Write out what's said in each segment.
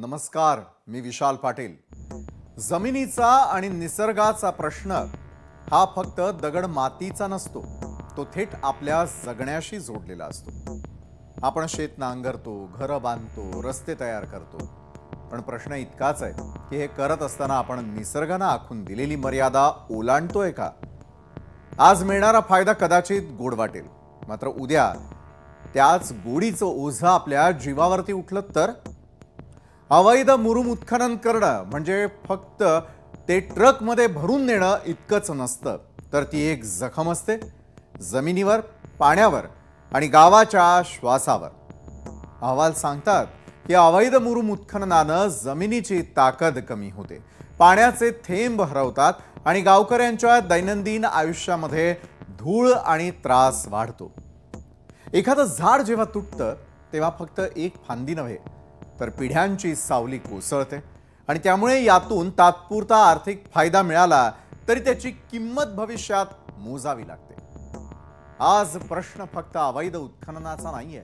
नमस्कार, मी विशाल पाटील। जमिनीचा आणि निसर्गाचा प्रश्न हा फक्त दगड मातीचा नसतो, तो थेट आपल्या जगण्याशी जोडलेला असतो। आपण शेत नांगरतो, घर बांधतो, रस्ते तयार करतो, पण प्रश्न इतकाच आहे की हे करत असताना आपण निसर्गाने आखून दिलेली मर्यादा ओलांडतोय का? आज मिळणारा फायदा कदाचित गोड वाटेल, मात्र उद्या त्याच गोडीचं ओझं आपल्या जीवावरती उठलं तर? अवैध मुरुम उत्खनन करणं म्हणजे फक्त ते ट्रकमध्ये भरून नेणं इतकंच नसतं, तर ती एक जखम असते जमिनीवर, पाण्यावर आणि गावाच्या श्वासावर। अहवाल सांगतात की अवैध मुरुम उत्खननानं जमिनीची ताकद कमी होते, पाण्याचे थेंब हरवतात आणि गावकऱ्यांच्या दैनंदिन आयुष्यामध्ये धूळ आणि त्रास वाढतो। एखादं झाड जेव्हा तुटतं तेव्हा फक्त एक फांदी नव्हे तर पिढ्यांची सावली कोसळते आणि त्यामुळे यातून तात्पुरता आर्थिक फायदा मिळाला तरी त्याची किंमत भविष्यात मोजावी लागते। आज प्रश्न फक्त अवैध उत्खननाचा नाहीये,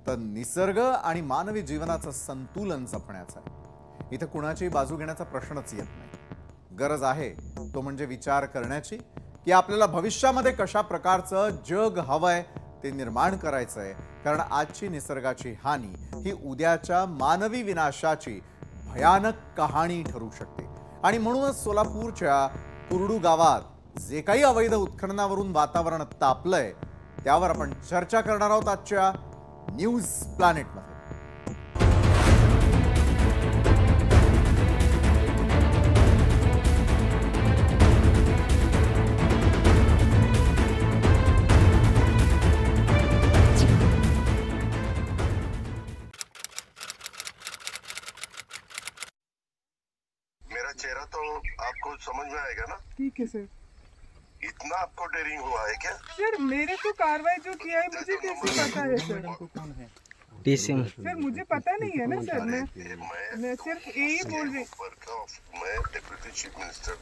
तर निसर्ग आणि मानवी जीवनाचं संतुलन जपण्याचा आहे। इथं कुणाची बाजू घेण्याचा प्रश्नच येत नाही। गरज आहे तो म्हणजे विचार करण्याची की आपल्याला भविष्यामध्ये कशा प्रकारचं जग हवंय ते निर्माण करायचंय, कारण आजची निसर्गाची हानी ही उद्याच्या मानवी विनाशाची भयानक कहाणी ठरू शकते। आणि म्हणूनच सोलापूरच्या कुरडू गावात जे काही अवैध उत्खननावरून वातावरण तापलंय त्यावर आपण चर्चा करणार आहोत आजच्या न्यूज प्लॅनेटमध्ये। चेहरा तो आपको समझ में आएगा ना? ठीक है सर। इतना आपको डेयरिंग हुआ है क्या? सर मेरे को कार्रवाई जो किया है मुझे कैसे पता है सर? कौन है? सर मुझे पता नहीं है ना सर। मैं सिर्फ यही बोल रही। मैं डिप्टी चीफ मिनिस्टर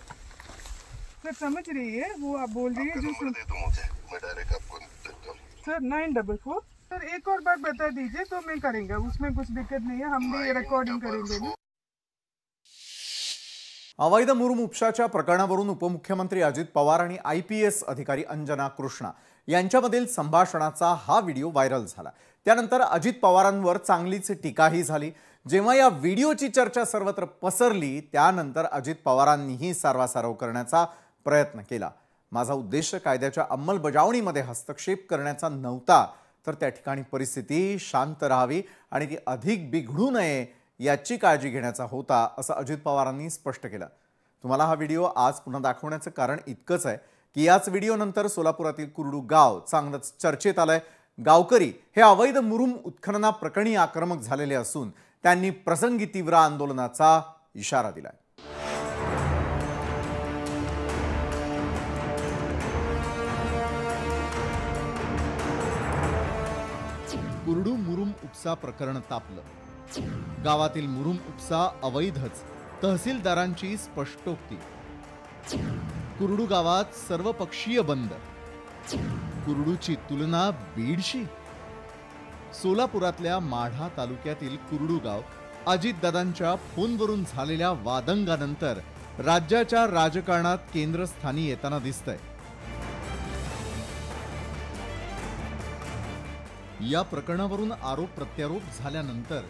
सर समझ रही है वो आप बोल रही है जो दे दो मुझे, मैं डायरेक्ट आपको देता हूँ। सर 944 सर एक और बार बता दीजिए तो मैं करेंगे, उसमें कुछ दिक्कत नहीं है, हम भी रिकॉर्डिंग करेंगे ना। अवैध मुरुम उपशाच्या प्रकरणावरून उपमुख्यमंत्री अजित पवार आणि IPS अधिकारी अंजना कृष्णा यांच्यामधील संभाषणाचा हा व्हिडिओ व्हायरल झाला। त्यानंतर अजित पवारांवर चांगलीच टीकाही झाली। जेव्हा या व्हिडिओची चर्चा सर्वत्र पसरली त्यानंतर अजित पवारांनीही सारवासारव करण्याचा प्रयत्न केला। माझा उद्देश कायद्याच्या अंमलबजावणीमध्ये हस्तक्षेप करण्याचा नव्हता, तर त्या ठिकाणी परिस्थिती शांत राहावी आणि ती अधिक बिघडू नये याची काळजी घेण्याचा होता, असं अजित पवारांनी स्पष्ट केलं। तुम्हाला हा व्हिडिओ आज पुन्हा दाखवण्याचं कारण इतकंच आहे की याच व्हिडिओनंतर सोलापुरातील कुरडू गाव चांगलंच चर्चेत आलंय। गावकरी हे अवैध मुरुम उत्खनना प्रकरणी आक्रमक झालेले असून त्यांनी प्रसंगी तीव्र आंदोलनाचा इशारा दिलाय। कुरडू मुरुम उपसा प्रकरण तापलं। गावातील मुरुम उपसा अवैधच, तहसीलदारांची स्पष्टोक्ती। कुरडू गावात सर्वपक्षीय बंद, कुरडूची तुलना बीडशी। सोलापुरातल्या माढा तालुक्यातील कुरडू गाव अजितदादांच्या फोनवरून झालेल्या वादंगानंतर राज्याच्या राजकारणात केंद्रस्थानी येताना दिसतंय। या प्रकरणावरून आरोप प्रत्यारोप झाल्यानंतर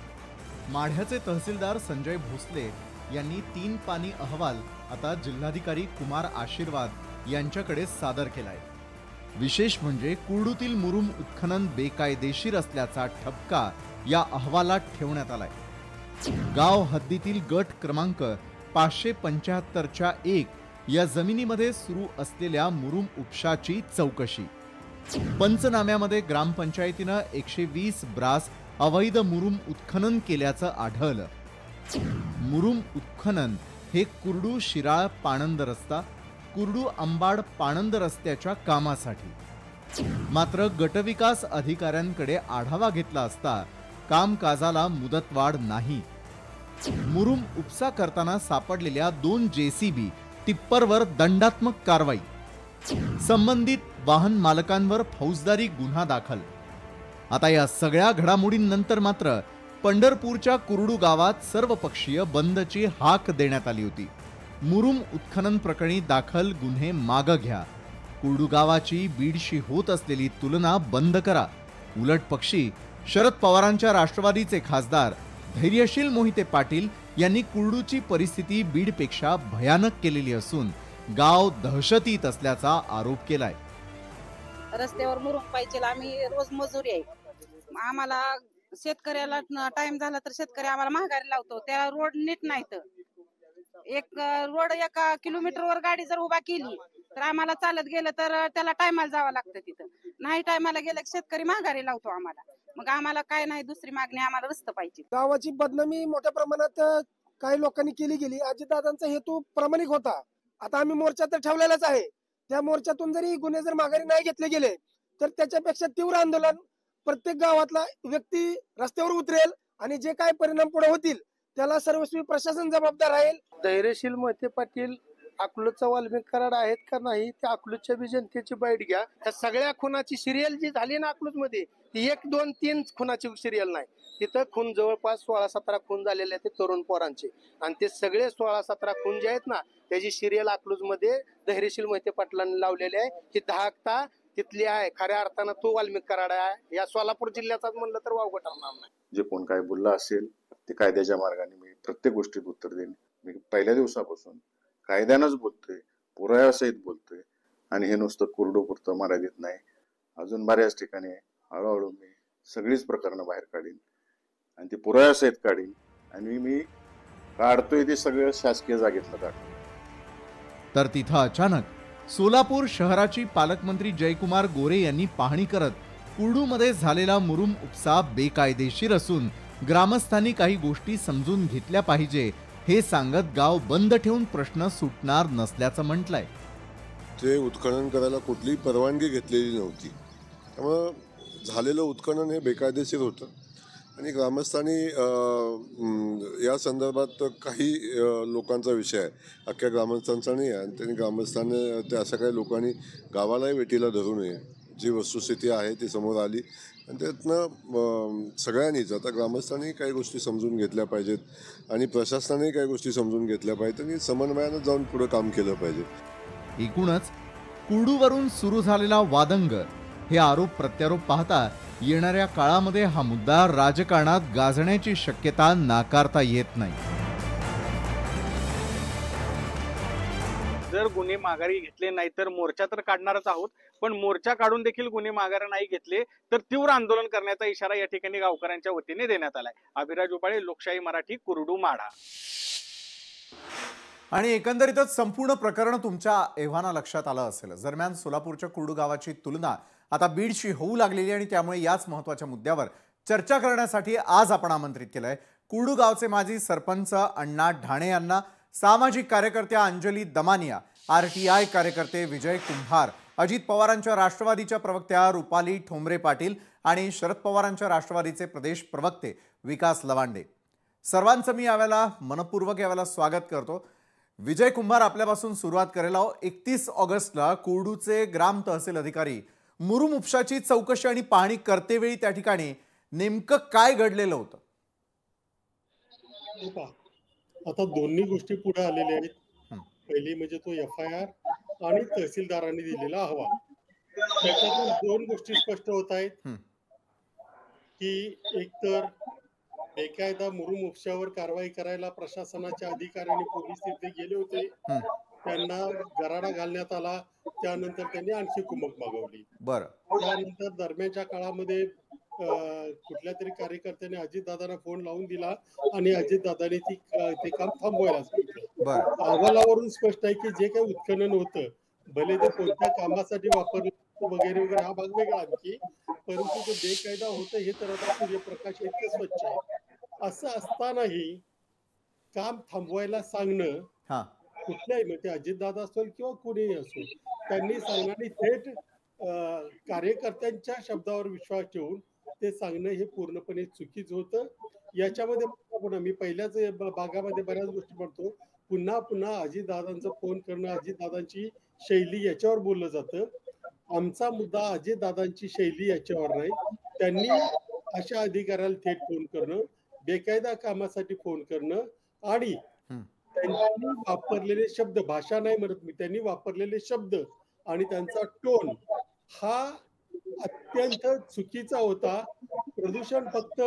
माढ्याचे तहसीलदार संजय भोसले यांनी 3 पानी अहवाल आता जिल्हाधिकारी कुमार आशीर्वाद यांच्याकडे सादर केलाय। विशेष म्हणजे कुरडूतील मुरुम उत्खनन बेकायदेशीर असल्याचा ठपका या अहवालात ठेवण्यात आलाय। गाव हद्दीतील गट क्रमांक 575च्या 1 या जमिनीमध्ये सुरू असलेल्या मुरुम उपशाची चौकशी। पंचनाम्यामध्ये ग्रामपंचायतीनं 120 ब्रास अवैध मुरुम उत्खनन केल्याचं आढळलं। मुरुम उत्खनन हे कुरडू शिराळ पाणंद रस्ता, कुरडू अंबाड पाणंद रस्त्याच्या कामासाठी। मात्र गटविकास अधिकाऱ्यांकडे आढावा घेतला असता कामकाजाला मुदतवाढ नाही। मुरुम उपसा करताना सापडलेल्या 2 JCB टिप्परवर दंडात्मक कारवाई, संबंधित वाहन मालकांवर फौजदारी गुन्हा दाखल। आता या सगळ्या घडामोडींनंतर मात्र पंढरपूरच्या कुरडू गावात सर्वपक्षीय बंदची हाक देण्यात आली होती. मुरुम उत्खनन प्रकरणी दाखल गुन्हे मागं घ्या. कुरडू गावाची बीडशी होत असलेली तुलना बंद करा. उलट पक्षी शरद पवारांच्या राष्ट्रवादीचे खासदार धैर्यशील मोहिते पाटील यांनी कुरडूची परिस्थिती बीडपेक्षा भयानक केलेली असून गाव दहशतीत असल्याचा आरोप केलाय. रस्त्यावर मुरुम पाहिजे, आम्ही रोज मजुरी आहे. आम्हाला शेतकऱ्याला टाइम झाला तर शेतकरी आम्हाला महागारी लावतो. त्या रोड नीट नाहीत. एक रोड 1 किलोमीटरवर गाडी जर उभा केली तर आम्हाला चालत गेलं तर त्याला टायमाला जावं लागतं. तिथं नाही टायमाला गेलं की शेतकरी महागारी लावतो आम्हाला. मग आम्हाला काय नाही, दुसरी मागणी आम्हाला रस्ता पाहिजे. गावाची बदनामी मोठ्या प्रमाणात काही लोकांनी केली गेली. अजितदादांचा हेतू प्रामाणिक होता. आता आम्ही मोर्चा तर ठेवलेलाच आहे. त्या मोर्चातून जरी गुन्हे जर माघारी नाही घेतले गेले तर त्याच्यापेक्षा तीव्र आंदोलन प्रत्येक गावातला व्यक्ती रस्त्यावर उतरेल आणि जे काय परिणाम पुढे होतील त्याला सर्वस्वी प्रशासन जबाबदार राहील. धैर्यशील मोहिते पाटील अकलूजचा वाल्मिक कराड आहेत का नाही, त्या अकलूजच्या बी जनतेची बाईट घ्या. त्या सगळ्या खुनाची सिरियल जी झाली ना अकलूज मध्ये, ती 1, 2, 3 खुनाची सिरियल नाही. तिथं खून जवळपास 16-17 खून झालेले आहेत तरुण पोरांचे. आणि ते सगळे 16-17 खून जे आहेत ना त्याची सिरियल अकलूज मध्ये धैर्यशील मोहिते पाटलांनी लावलेली आहे. ही धाकता तिथली आहे. खऱ्या अर्थानं तो वाल्मिक कराड आहे. या सोलापूर जिल्ह्याचाच म्हणलं तर वावगं ठरणार नाही. जे कोण काय बोलला असेल ते कायद्याच्या मार्गाने मी प्रत्येक गोष्टीत उत्तर देईन. मी पहिल्या दिवसापासून कायद्यानंच बोलतोय, पुराव्यासहित बोलतोय. आणि हे नुसतं कुरडूपुरतं मर्यादित नाही, अजून बऱ्याच ठिकाणी हळूहळू मी सगळीच प्रकरणं बाहेर काढीन आणि ती पुराव्यासहित काढीन. आणि मी काढतोय ते सगळं शासकीय जागेतलं काढतो. तर तिथं अचानक सोलापूर शहराची पालकमंत्री जयकुमार गोरे यांनी पाहणी करत कुरडूमध्ये झालेला मुरुम उपसा बेकायदेशीर असून ग्रामस्थांनी काही गोष्टी समजून घेतल्या पाहिजे हे सांगत गाव बंद ठेवून प्रश्न सुटणार नसल्याचं म्हटलंय. ते उत्खनन करायला कुठलीही परवानगी घेतलेली नव्हती. त्यामुळं झालेलं उत्खनन हे बेकायदेशीर होतं आणि ग्रामस्थांनी या संदर्भात काही लोकांचा विषय आहे, अख्ख्या ग्रामस्थांचा नाही आहे. आणि त्यांनी ग्रामस्थांनी त्या अशा काही लोकांनी गावालाही वेटीला धरू नये. जी वस्तुस्थिती आहे ती समोर आली आणि त्यातनं सगळ्यांनीच आता ग्रामस्थांनी काही गोष्टी समजून घेतल्या पाहिजेत आणि प्रशासनाने काही गोष्टी समजून घेतल्या पाहिजेत आणि समन्वयानं जाऊन पुढे काम केलं पाहिजे. एकूणच कुरडूवरून सुरू झालेला वादंग हे आरोप प्रत्यारोप पाहता येणाऱ्या काळामध्ये हा मुद्दा राजकारणात गाजण्याची शक्यता नाकारता येत नाही. जर गुन्हे माघारी घेतले नाही तर मोर्चा तर काढणारच आहोत, पण मोर्चा काढून देखील गुन्हे माघारी नाही घेतले तर तीव्र आंदोलन करण्याचा इशारा या ठिकाणी गावकऱ्यांच्या वतीने देण्यात आलाय. अभिराज उपाळे, लोकशाही मराठी, कुरडू, माढा. आणि एकंदरीतच संपूर्ण प्रकरण तुमच्या एव्हाना लक्षात आलं असेल. दरम्यान सोलापूरच्या कुरडू गावाची तुलना आता बीडशी होऊ लागलेली आणि त्यामुळे याच महत्त्वाच्या मुद्द्यावर चर्चा करण्यासाठी आज आपण आमंत्रित केलंय कुरडू गावचे माजी सरपंच अण्णा ढाणे यांना, सामाजिक कार्यकर्त्या अंजली दमानिया, RTI कार्यकर्ते विजय कुंभार, अजित पवारांच्या राष्ट्रवादीच्या प्रवक्त्या रुपाली ठोंबरे पाटील आणि शरद पवारांच्या राष्ट्रवादीचे प्रदेश प्रवक्ते विकास लवांडे. सर्वांचं मी यावेळेला मनपूर्वक यावेळेला स्वागत करतो. विजय कुंभार, आपल्यापासून सुरुवात करेल. 31 ऑगस्टला कुरडूचे ग्राम तहसील अधिकारी मुरुम उपशाची चौकशी आणि पाहणी करतेवेळी त्या ठिकाणी नेमकं काय घडलेलं होतं? आता दोन्ही गोष्टी पुढे आलेल्या आहेत. पहिली म्हणजे तो FIR आणि तहसीलदारांनी दिलेला अहवाल. त्याच्यातून 2 गोष्टी स्पष्ट होत आहेत की एकतर बेकायदा मुरुम उपशावर कारवाई करायला प्रशासनाच्या अधिकारी आणि पोलीस तिथे गेले होते. त्यांना गराडा घालण्यात आला. त्यानंतर त्यांनी आणखी कुमक मागवली. त्यानंतर दरम्यानच्या काळामध्ये कुठल्या तरी कार्यकर्त्याने अजितदादांना फोन लावून दिला आणि अजितदादांनी ते काम थांबवायला सांगितलं. अहवालावरून स्पष्ट आहे की जे काही उत्खनन होतं, भले ते कोणत्या कामासाठी वापरलं वगैरे वगैरे हा भाग वेगळा आणखी, परंतु ते बेकायदा होतं हे तर आता सूर्यप्रकाश इतकं स्वच्छ आहे. असं असतानाही काम थांबवायला सांगणं कुठल्याही, म्हणजे अजितदादा असेल किंवा कुणीही असो, त्यांनी सांगणारी थेट कार्यकर्त्यांच्या शब्दावर विश्वास ठेवून ते सांगणं हे पूर्णपणे चुकीचं होतं. याच्यामध्ये मी पहिल्याच भागामध्ये बऱ्याच गोष्टी म्हणतो, पुन्हा पुन्हा अजितदादांचा फोन करणं, अजितदादांची शैली याच्यावर बोललं जातं. आमचा मुद्दा अजितदादांची शैली याच्यावर नाही. त्यांनी अशा अधिकाऱ्याला थेट फोन करणं, बेकायदा कामासाठी फोन करणं आणि हं. त्यांनी वापरलेले शब्द, भाषा नाही म्हणत मी, त्यांनी वापरलेले शब्द आणि त्यांचा टोन हा अत्यंत चुकीचा होता. प्रदूषण फक्त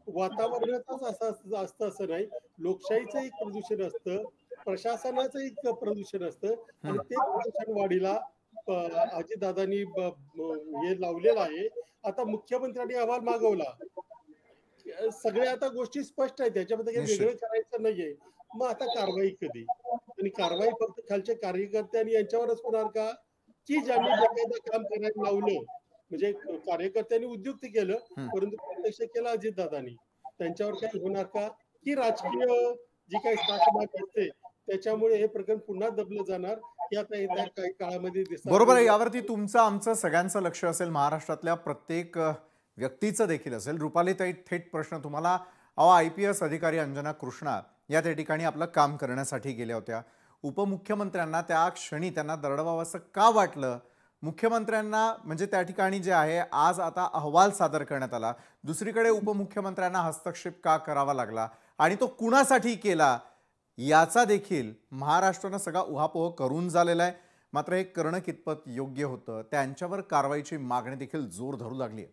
वातावरणाचंच असतं असं नाही, लोकशाहीचं एक प्रदूषण असतं, प्रशासनाचं एक प्रदूषण असतं आणि ते प्रदूषण वाढीला अजितदादांनी हे लावलेलं आहे. आता मुख्यमंत्र्यांनी अहवाल मागवला. सगळ्या आता गोष्टी स्पष्ट आहेत, त्याच्यामध्ये काही वेगळं करायचं नाहीये. मग आता कारवाई कधी? आणि कारवाई फक्त खालच्या कार्यकर्ते आणि यांच्यावरच होणार का, की ज्यांनी बेकायदा काम करायला लावलं, म्हणजे कार्यकर्त्यांनी उद्युक्त केलं परंतु प्रत्यक्ष केलं अजितदादांनी, त्यांच्यावर काही होणार का, की राजकीय जी काही साठमाट असते त्याच्यामुळे हे प्रकरण पुन्हा दबलं जाणार, की आता येत्या काही काळामध्ये दिसणार. बरोबर आहे. यावरती तुमचं आमचं सगळ्यांचं लक्ष असेल, महाराष्ट्रातल्या प्रत्येक व्यक्तीचं देखील असेल. रुपालीताई, थेट प्रश्न तुम्हाला. IPS अधिकारी अंजना कृष्णा या त्या ठिकाणी आपलं काम करण्यासाठी गेल्या होत्या. उपमुख्यमंत्र्यांना त्या क्षणी त्यांना दरडवावं असं का वाटलं? मुख्यमंत्र्यांना म्हणजे त्या ठिकाणी जे आहे आज आता अहवाल सादर करण्यात आला, दुसरीकडे उपमुख्यमंत्र्यांना हस्तक्षेप का करावा लागला आणि तो कुणासाठी केला याचा देखील महाराष्ट्रानं सगळा उहापोह करून झालेला आहे. मात्र हे करणं कितपत योग्य होतं, त्यांच्यावर कारवाईची मागणी देखील जोर धरू लागली आहे.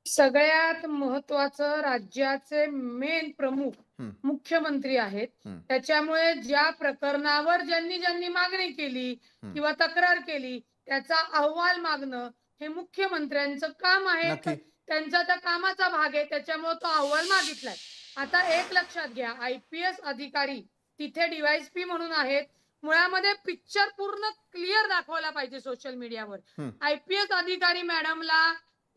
सगळ्यात महत्वाचं राज्याचे मेन प्रमुख मुख्यमंत्री आहेत. त्याच्यामुळे ज्या प्रकरणावर ज्यांनी मागणी केली किंवा तक्रार केली त्याचा अहवाल मागणं हे मुख्यमंत्र्यांचं काम आहे. त्यांचा त्या कामाचा भाग आहे, त्याच्यामुळे तो अहवाल मागितलाय. आता एक लक्षात घ्या, IPS अधिकारी तिथे DYSP म्हणून आहेत. मुळामध्ये पिक्चर पूर्ण क्लिअर दाखवायला पाहिजे सोशल मीडियावर. IPS अधिकारी मॅडमला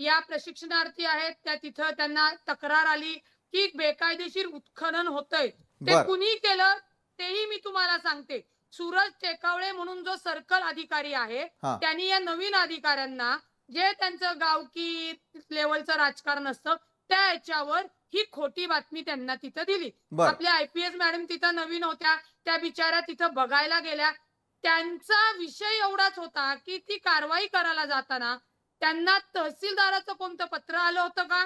या प्रशिक्षणार्थी आहेत त्या तिथं त्यांना तक्रार आली की बेकायदेशीर उत्खनन होतंय. ते कुणी केलं तेही मी तुम्हाला सांगते. सूरज टेकावळे म्हणून जो सर्कल अधिकारी आहे त्यांनी या नवीन अधिकाऱ्यांना जे त्यांचं गावकी लेवलचं राजकारण असतं त्या याच्यावर ही खोटी बातमी त्यांना तिथं दिली. आपल्या IPS मॅडम तिथं नवीन होत्या, त्या बिचाऱ्या तिथं बघायला गेल्या. त्यांचा विषय एवढाच होता की ती कारवाई करायला जाताना त्यांना तहसीलदाराचं कोणतं पत्र आलं होतं का,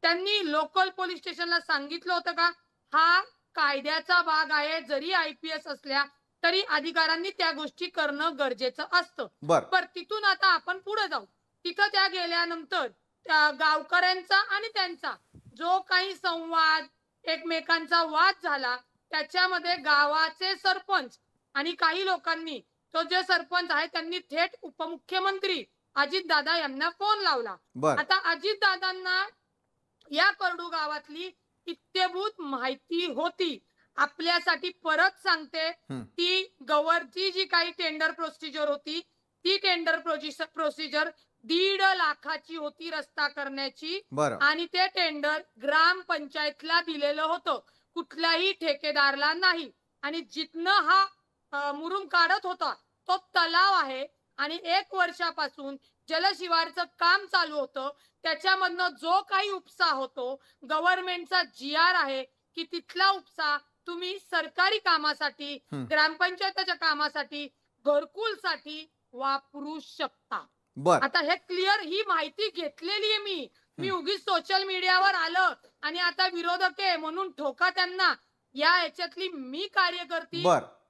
त्यांनी लोकल पोलीस स्टेशनला सांगितलं होतं का? हा कायद्याचा भाग आहे. जरी IPS असल्या तरी अधिकाऱ्यांनी त्या गोष्टी करणं गरजेचं असतं. पण तिथून आता आपण पुढे जाऊ. तिथं त्या गेल्यानंतर त्या गावकऱ्यांचा आणि त्यांचा जो काही संवाद, एकमेकांचा वाद झाला त्याच्यामध्ये गावाचे सरपंच आणि काही लोकांनी, तो जे सरपंच आहे त्यांनी थेट उपमुख्यमंत्री अजितदादा यांना फोन लावला. आता अजितदादांना या करडू गावातली इत्तेभूत माहिती होती. आपल्यासाठी परत सांगते, ती गव्हर्नची जी काही टेंडर प्रोसिजर होती ती टेंडर प्रोसिजर 1.5 लाखाची होती रस्ता करण्याची. आणि ते टेंडर ग्रामपंचायतला दिलेलं होतं, कुठल्याही ठेकेदारला नाही. आणि जिथनं हा मुरुम काढत होता तो तलाव आहे आणि 1 वर्षापासून जलशिवारचं काम चालू होतं. त्याच्यामधनं जो काही उपसा होतो गव्हर्नमेंटचा GR आहे की तिथला उपसा तुम्ही सरकारी कामासाठी, ग्रामपंचायतीच्या कामासाठी, घरकुलसाठी वापरू शकता. आता हे क्लिअर, ही माहिती घेतलेली आहे मी उगीच सोशल मीडियावर आलं आणि आता विरोधक आहे म्हणून ठोका त्यांना. या याच्यातली मी कार्यकर्ती,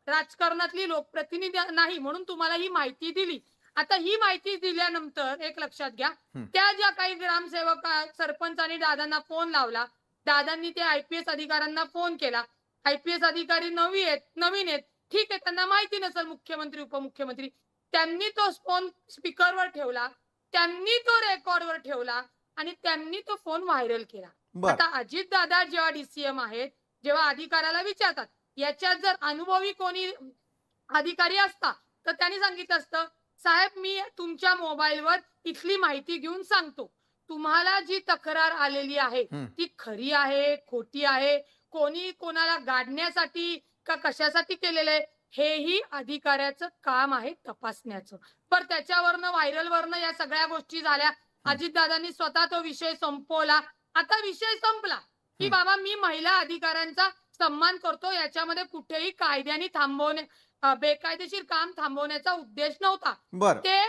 राजकारणातली लोकप्रतिनिधी नाही म्हणून तुम्हाला ही माहिती दिली. आता ही माहिती दिल्यानंतर एक लक्षात घ्या, त्या ज्या काही ग्रामसेवक सरपंचांनी दादांना फोन लावला, दादांनी त्या IPS अधिकाऱ्यांना फोन केला. IPS अधिकारी नवीन आहेत, ठीक आहे, त्यांना माहिती नसेल मुख्यमंत्री उपमुख्यमंत्री, त्यांनी तो फोन स्पीकरवर ठेवला, त्यांनी तो रेकॉर्डवर ठेवला आणि त्यांनी तो फोन व्हायरल केला. आता अजितदादा जेव्हा DCM आहेत, जेव्हा अधिकाऱ्याला विचारतात, याच्यात जर अनुभवी कोणी अधिकारी असता तर त्यांनी सांगितलं असतं, साहेब मी तुमच्या मोबाईलवर इथली माहिती घेऊन सांगतो, तुम्हाला जी तक्रार आलेली आहे ती खरी आहे खोटी आहे, कोणी कोणाला गाडण्यासाठी का कशासाठी केलेलं आहे हेही अधिकाऱ्याचं काम आहे तपासण्याचं. पण त्याच्यावरनं व्हायरलवरनं या सगळ्या गोष्टी झाल्या. अजितदादांनी स्वतः तो विषय संपवला. आता विषय संपला की बाबा मी महिला अधिकाऱ्यांचा सन्मान करतो, याच्यामध्ये कुठेही कायद्याने बेकायदेशीर काम थांबवण्याचा उद्देश नव्हता. ते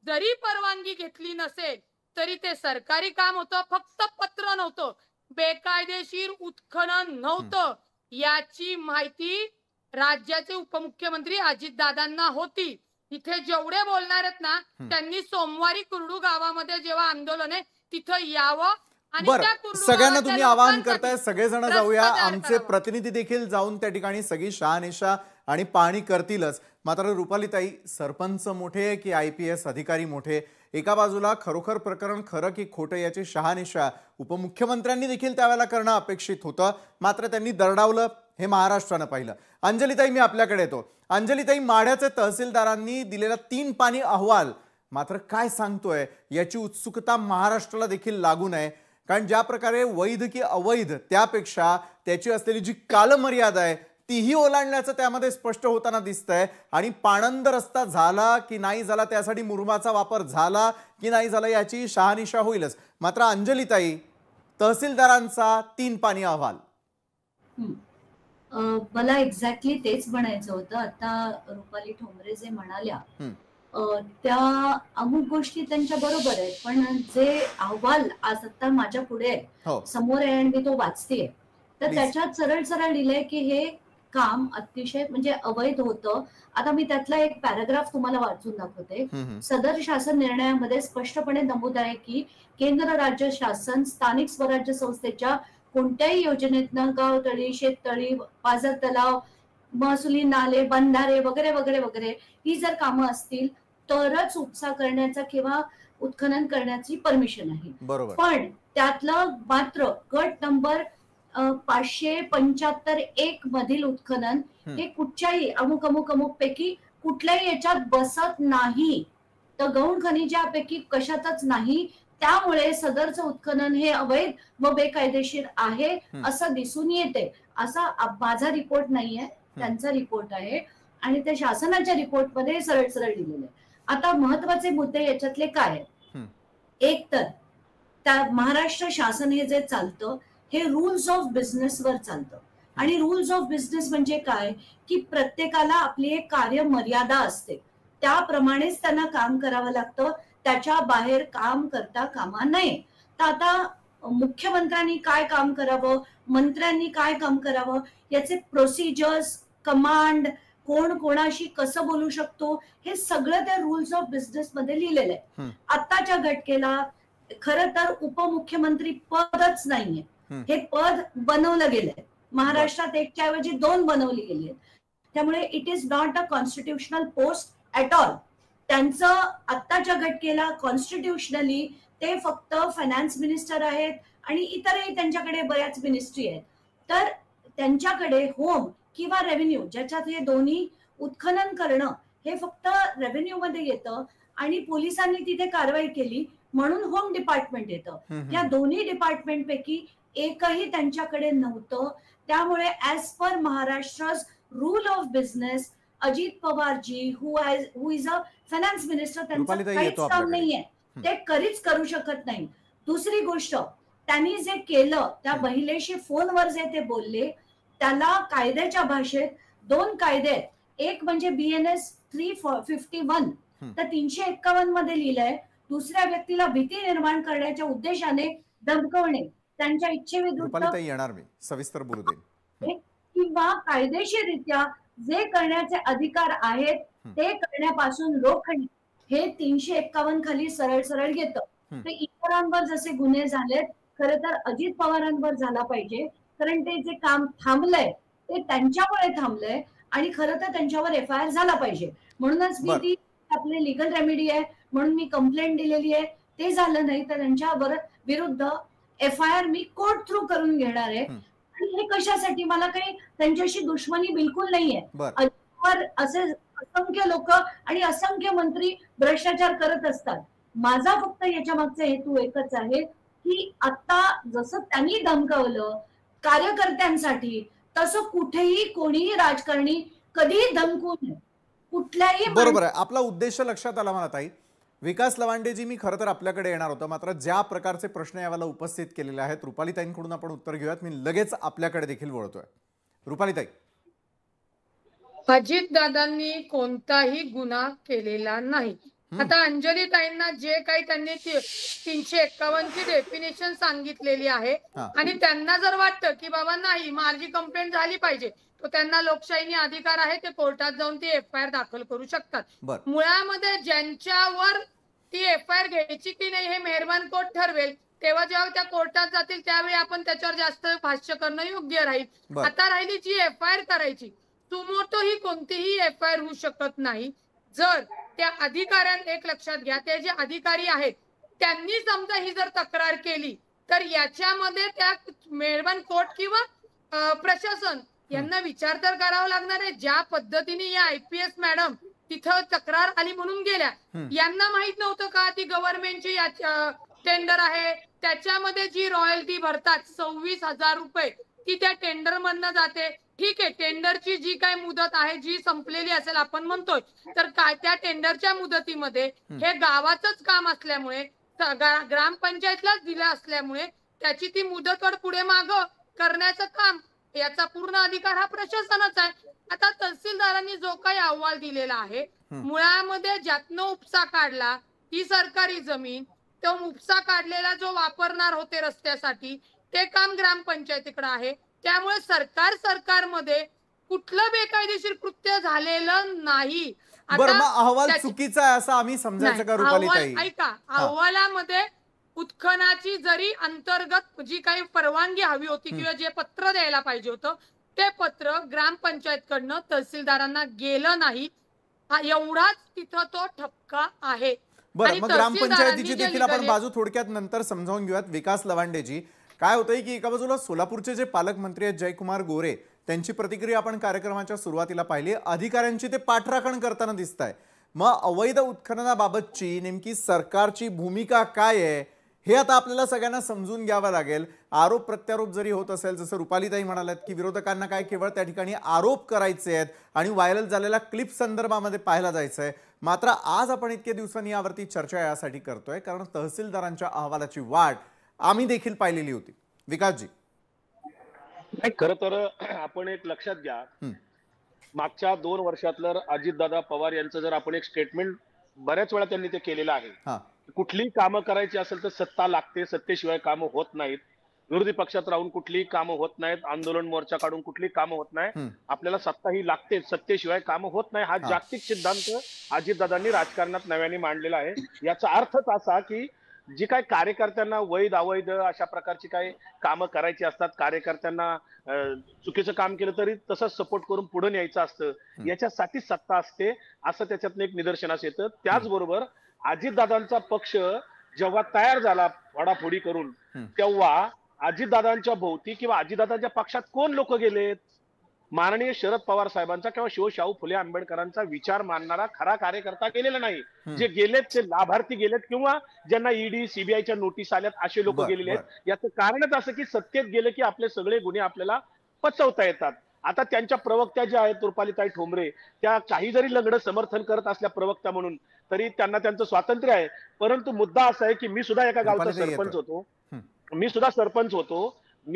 जरी परवानगी घेतली नसेल तरी ते सरकारी काम होतं, फक्त पत्र नव्हतं, बेकायदेशीर उत्खनन नव्हतं, याची माहिती राज्याचे उपमुख्यमंत्री अजितदादांना होती. इथे जेवढे बोलणार आहेत ना, त्यांनी सोमवारी कुर्डू गावामध्ये जेव्हा आंदोलन आहे तिथं यावं. बरं, सगळ्यांना तुम्ही आवाहन करताय, सगळेजण जाऊया. आमचे प्रतिनिधी देखील जाऊन त्या ठिकाणी सगळी शहानिशा आणि पाहणी करतीलच. मात्र रुपालीताई, सरपंच मोठे की IPS अधिकारी मोठे, एका बाजूला खरोखर प्रकरण खरं की खोटं याची शहानिशा उपमुख्यमंत्र्यांनी देखील त्यावेळेला करणं अपेक्षित होतं, मात्र त्यांनी दरडावलं हे महाराष्ट्रानं पाहिलं. अंजलीताई, मी आपल्याकडे येतो. अंजलीताई, माढ्याचे तहसीलदारांनी दिलेला 3 पानी अहवाल मात्र काय सांगतोय याची उत्सुकता महाराष्ट्राला देखील लागू नये. कारण ज्या प्रकारे वैध की अवैध त्यापेक्षा त्याची असलेली जी कालमर्यादा आहे तीही ओलांडल्याचं त्यामध्ये स्पष्ट होताना दिसतंय. आणि पाणंद रस्ता झाला की नाही झाला, त्यासाठी मुरुमाचा वापर झाला की नाही झाला याची शहानिशा होईलच. मात्र अंजलीताई, तहसीलदारांचा 3 पानी अहवाल. मला एक्झॅक्टली तेच म्हणायचं होतं. आता रुपाली ठोंबरे जे म्हणाल्या त्या अमुक गोष्टी त्यांच्या बरोबर आहेत, पण जे अहवाल आज आता माझ्या पुढे समोर आहे आणि मी तो वाचतेय, तर त्याच्यात सरळ सरळ लिहिलंय की हे काम अतिशय म्हणजे अवैध होतं. आता मी त्यातला एक पॅराग्राफ तुम्हाला वाचून दाखवते. सदर शासन निर्णयामध्ये स्पष्टपणे नमूद आहे की केंद्र राज्य शासन स्थानिक स्वराज्य संस्थेच्या कोणत्याही योजनेतनं गाव तळी, शेततळी, पाझर तलाव, महसुली नाले, बंधारे वगैरे वगैरे वगैरे ही जर कामं असतील तरच उपसा करण्याचा किंवा उत्खनन करण्याची परमिशन आहे. पण त्यातलं मात्र गट नंबर 575-1 मधील उत्खनन हे कुठच्याही अमुक अमुक अमुक पैकी कुठल्याही याच्यात बसत नाही, तर गौण खनिजापैकी कशातच नाही. त्यामुळे सदरचं उत्खनन हे अवैध व बेकायदेशीर आहे असं दिसून येते. असा माझा रिपोर्ट नाहीये, त्यांचा रिपोर्ट आहे आणि त्या शासनाच्या रिपोर्टमध्ये सरळ सरळ दिलेलं आहे. आता महत्वाचे मुद्दे याच्यातले काय आहेत? एक तर त्या महाराष्ट्र शासन हे जे चालतं हे रूल्स ऑफ बिझनेस वर चालतं. आणि रूल्स ऑफ बिझनेस म्हणजे काय की प्रत्येकाला आपली एक कार्य मर्यादा असते, त्याप्रमाणेच त्यांना काम करावं लागतं, त्याच्या बाहेर काम करता कामा नये. तर आता मुख्यमंत्र्यांनी काय काम करावं, मंत्र्यांनी काय काम करावं याचे प्रोसिजर्स, कमांड, कोण कोणाशी कसं बोलू शकतो हे सगळं त्या रूल्स ऑफ बिझनेस मध्ये लिहिलेलं आहे. आताच्या घटकेला खरं तर उपमुख्यमंत्री पदच नाहीये, हे पद बनवलं गेलंय. महाराष्ट्रात 1च्या ऐवजी 2 बनवली गेली आहेत. त्यामुळे it is not a constitutional post at all. त्यांचं आत्ताच्या घटकेला कॉन्स्टिट्युशनली ते फक्त फायनान्स मिनिस्टर आहेत आणि इतरही त्यांच्याकडे बऱ्याच मिनिस्ट्री आहेत. तर त्यांच्याकडे होम किंवा रेव्हेन्यू, ज्याच्यात हे दोन्ही उत्खनन करणं हे फक्त रेव्हेन्यू मध्ये येतं आणि पोलिसांनी तिथे कारवाई केली म्हणून होम डिपार्टमेंट येतं. या दोन्ही डिपार्टमेंट पैकी एकही त्यांच्याकडे नव्हतं. त्यामुळे as per Maharashtra's rule of business Ajit पवारजी who is a finance minister, त्यांचं काहीच काम नाहीये, ते करू शकत नाही. दुसरी गोष्ट, त्यांनी जे केलं त्या महिलेशी फोनवर जे ते बोलले त्याला कायद्याच्या भाषेत 2 कायदे आहेत. एक म्हणजे BNS 351 तर 351 मध्ये लिहिलंय दुसऱ्या व्यक्तीला भीती निर्माण करण्याच्या उद्देशाने धमकवणे, त्यांच्या इच्छेविरुद्ध येणार मी सविस्तर बोलू देईन, किंवा कायदेशीररित्या जे करण्याचे अधिकार आहेत ते करण्यापासून रोखणे हे 351 खाली सरळ सरळ येतं. तर इतरांवर जसे गुन्हे झालेत खरं तर अजित पवारांवर झाला पाहिजे, कारण ते जे काम थांबलंय ते त्यांच्यामुळे थांबलंय आणि खरं तर त्यांच्यावर FIR झाला पाहिजे. म्हणूनच मी ती आपले लिगल रेमेडी आहे म्हणून मी कंप्लेंट दिलेली आहे. ते झालं नाही तर त्यांच्यावर विरुद्ध FIR मी कोर्ट थ्रू करून घेणार आहे. आणि हे कशासाठी, मला काही त्यांच्याशी दुश्मनी बिलकुल नाहीये. असे असंख्य लोक आणि असंख्य मंत्री भ्रष्टाचार करत असतात. माझा फक्त याच्या मागचा हेतू एकच आहे की आता जसं त्यांनी धमकावलं कार्यकर्त्यांसाठी तसं कुठेही कोणीही राजकारणी कधीही धमकू नये कुठल्याही. बरोबर आहे, आपला उद्देश लक्षात आला मला ताई. विकास लवांडेजी, मी खरं तर आपल्याकडे येणार होतो, मात्र ज्या प्रकारचे प्रश्न यावेळेला उपस्थित केलेले आहेत रुपालीताईंकडून आपण उत्तर घेऊयात. मी लगेच आपल्याकडे देखील वळतोय. रुपालीताई, अजितदादांनी कोणताही गुन्हा केलेला नाही. आता अंजली ताईंना जे काही त्यांनी 351 ची डेफिनेशन सांगितलेली आहे आणि त्यांना जर वाटतं की बाबा नाही माझी कंप्लेंट झाली पाहिजे, तर त्यांना लोकशाहीने अधिकार आहे, ते कोर्टात जाऊन ती FIR दाखल करू शकतात. मुळामध्ये ज्यांच्यावर ती FIR घ्यायची की नाही हे मेहरबान कोर्ट ठरवेल, तेव्हा जेव्हा त्या कोर्टात जातील त्यावेळी आपण त्याच्यावर जास्त भाष्य करणं योग्य राहील. आता राहिली जी FIR करायची, सुमोटो ही कोणतीही FIR होऊ शकत नाही जर त्या अधिकाऱ्यांना, एक लक्षात घ्या, ते जे अधिकारी आहेत त्यांनी समजा ही जर तक्रार केली तर याच्यामध्ये त्या मेहरबान कोर्ट किंवा प्रशासन यांना विचार तर करावा लागणार आहे. ज्या पद्धतीने या IPS मॅडम तिथं तक्रार आली म्हणून गेल्या, यांना माहित नव्हतं का ती गव्हर्नमेंटची टेंडर आहे, त्याच्यामध्ये जी रॉयल्टी भरतात 26,000 रुपये ती त्या टेंडर मधनं जाते. ठीक आहे, टेंडरची जी काय मुदत आहे जी संपलेली असेल आपण म्हणतोय, तर काय त्या टेंडरच्या मुदतीमध्ये हे गावाचंच काम असल्यामुळे ग्रामपंचायतलाच दिलं असल्यामुळे त्याची ती मुदतवाढ पुढे माग करण्याचं काम याचा पूर्ण अधिकार हा प्रशासनाचा आहे. आता तहसीलदारांनी जो काही अहवाल दिलेला आहे, मुळामध्ये ज्यातनं उपसा काढला ही सरकारी जमीन, तो उपसा काढलेला जो वापरणार होते रस्त्यासाठी ते काम ग्रामपंचायतीकडे आहे. त्यामुळे सरकारमध्ये कुठलं बेकायदेशीर कृत्य झालेलं नाही. बरं, मग अहवाल चुकीचा आहे असं आम्ही समजायचं का रुपालीताई? ऐका, अहवालामध्ये उत्खननाची जरी अंतर्गत जी काही परवानगी हवी होती किंवा जे पत्र द्यायला पाहिजे होतं ते पत्र ग्रामपंचायतकडनं तहसीलदारांना गेलं नाही, एवढाच तिथं तो ठपका आहे. बरं, मग ग्रामपंचायतीची देखील आपण बाजू थोडक्यात नंतर समजावून घेऊयात. विकास लवांडेजी, काय होतंय की एका बाजूला सोलापूरचे जे पालकमंत्री आहेत जयकुमार गोरे, त्यांची प्रतिक्रिया आपण कार्यक्रमाच्या सुरुवातीला पाहिली, अधिकाऱ्यांची ते पाठराखण करताना दिसत आहे. मग अवैध उत्खननाबाबतची नेमकी सरकारची भूमिका काय आहे हे आता आपल्याला सगळ्यांना समजून घ्यावं लागेल. आरोप प्रत्यारोप जरी होत असेल, जसं रुपालीताई म्हणाल्यात की विरोधकांना काय केवळ त्या ठिकाणी आरोप करायचे आहेत आणि व्हायरल झालेल्या क्लिप संदर्भामध्ये पाहायला जायचंय. मात्र आज आपण इतक्या दिवसांनी यावरती चर्चा यासाठी करतोय कारण तहसीलदारांच्या अहवालाची वाट आम्ही देखील पाहिलेली होती. विकासजी, नाही, खरं तर आपण एक लक्षात घ्या, मागच्या 2 वर्षातलं अजितदादा पवार यांचं जर आपण एक स्टेटमेंट बऱ्याच वेळा त्यांनी ते केलेलं आहे, कुठलीही कामं करायची असेल तर सत्ता लागते, सत्तेशिवाय कामं होत नाहीत, विरोधी पक्षात राहून कुठलीही कामं होत नाहीत, आंदोलन मोर्चा काढून कुठलीही कामं होत नाही, आपल्याला सत्ता ही लागते, सत्तेशिवाय कामं होत नाही. हा जागतिक सिद्धांत अजितदादांनी राजकारणात नव्याने मांडलेला आहे. याचा अर्थच असा की जी काही कार्यकर्त्यांना वैध अवैध अशा प्रकारची काही कामं करायची असतात, कार्यकर्त्यांना चुकीचं काम केलं तरी तसंच सपोर्ट करून पुढे न्यायचं असतं, याच्यासाठी सत्ता असते असं त्याच्यातनं एक निदर्शनास येतं. त्याचबरोबर अजितदादांचा पक्ष जेव्हा तयार झाला फोडाफोडी करून, तेव्हा अजितदादांच्या भोवती किंवा अजितदादांच्या पक्षात कोण लोक गेलेत? माननीय शरद पवार साहेबांचा किंवा शिवशाहू फुले आंबेडकरांचा विचार मानणारा खरा कार्यकर्ता गेलेला नाही. जे गेलेत ते लाभार्थी गेलेत किंवा ज्यांना ईडी सीबीआयच्या नोटीस आल्यात असे लोक गेलेले आहेत. याचं कारणच असं की सत्तेत गेले की आपले सगळे गुन्हे आपल्याला पचवता येतात. आता त्यांच्या प्रवक्त्या ज्या आहेत रुपालीताई ठोंबरे, त्या काही जरी लंगडं समर्थन करत असल्या प्रवक्त्या म्हणून तरी त्यांना त्यांचं स्वातंत्र्य आहे. परंतु मुद्दा असा आहे की मी सुद्धा एका गावचा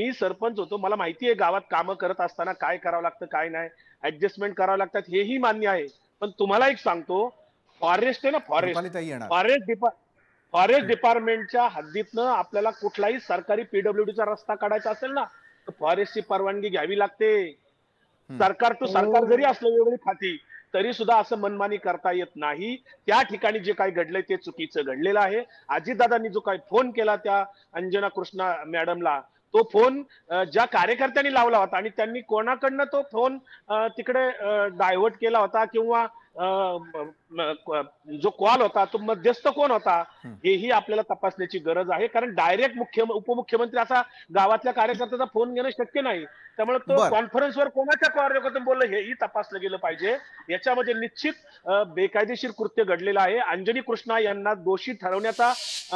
सरपंच होतो, मला माहिती आहे गावात कामं करत असताना काय करावं लागतं काय नाही, ऍडजस्टमेंट करावं लागतात हेही मान्य आहे. पण तुम्हाला एक सांगतो, फॉरेस्ट आहे ना, फॉरेस्ट डिपार्टमेंटच्या हद्दीतनं आपल्याला कुठलाही सरकारी पीडब्ल्यूडीचा रस्ता काढायचा असेल ना तर फॉरेस्टची परवानगी घ्यावी लागते. सरकार जरी असलं वेगळी खाती तरी सुद्धा असं मनमानी करता येत नाही. त्या ठिकाणी जे काही घडलंय ते चुकीचं घडलेलं आहे. अजितदादांनी जो काही फोन केला त्या अंजना कृष्णा मॅडमला, तो फोन ज्या कार्यकर्त्यांनी लावला होता आणि त्यांनी कोणाकडनं तो फोन तिकडे डायव्हर्ट केला होता किंवा जो कॉल होता तो मध्यस्थ कोण होता हेही आपल्याला तपासण्याची गरज आहे. कारण डायरेक्ट उपमुख्यमंत्री असा गावातल्या कार्यकर्त्याचा फोन घेणं शक्य नाही. त्यामुळे तो कॉन्फरन्सवर कोणाच्या कार्यकर्त्यातून बोललं हेही तपासलं गेलं पाहिजे. याच्यामध्ये निश्चित बेकायदेशीर कृत्य घडलेलं आहे. अंजनी कृष्णा यांना दोषी ठरवण्याचा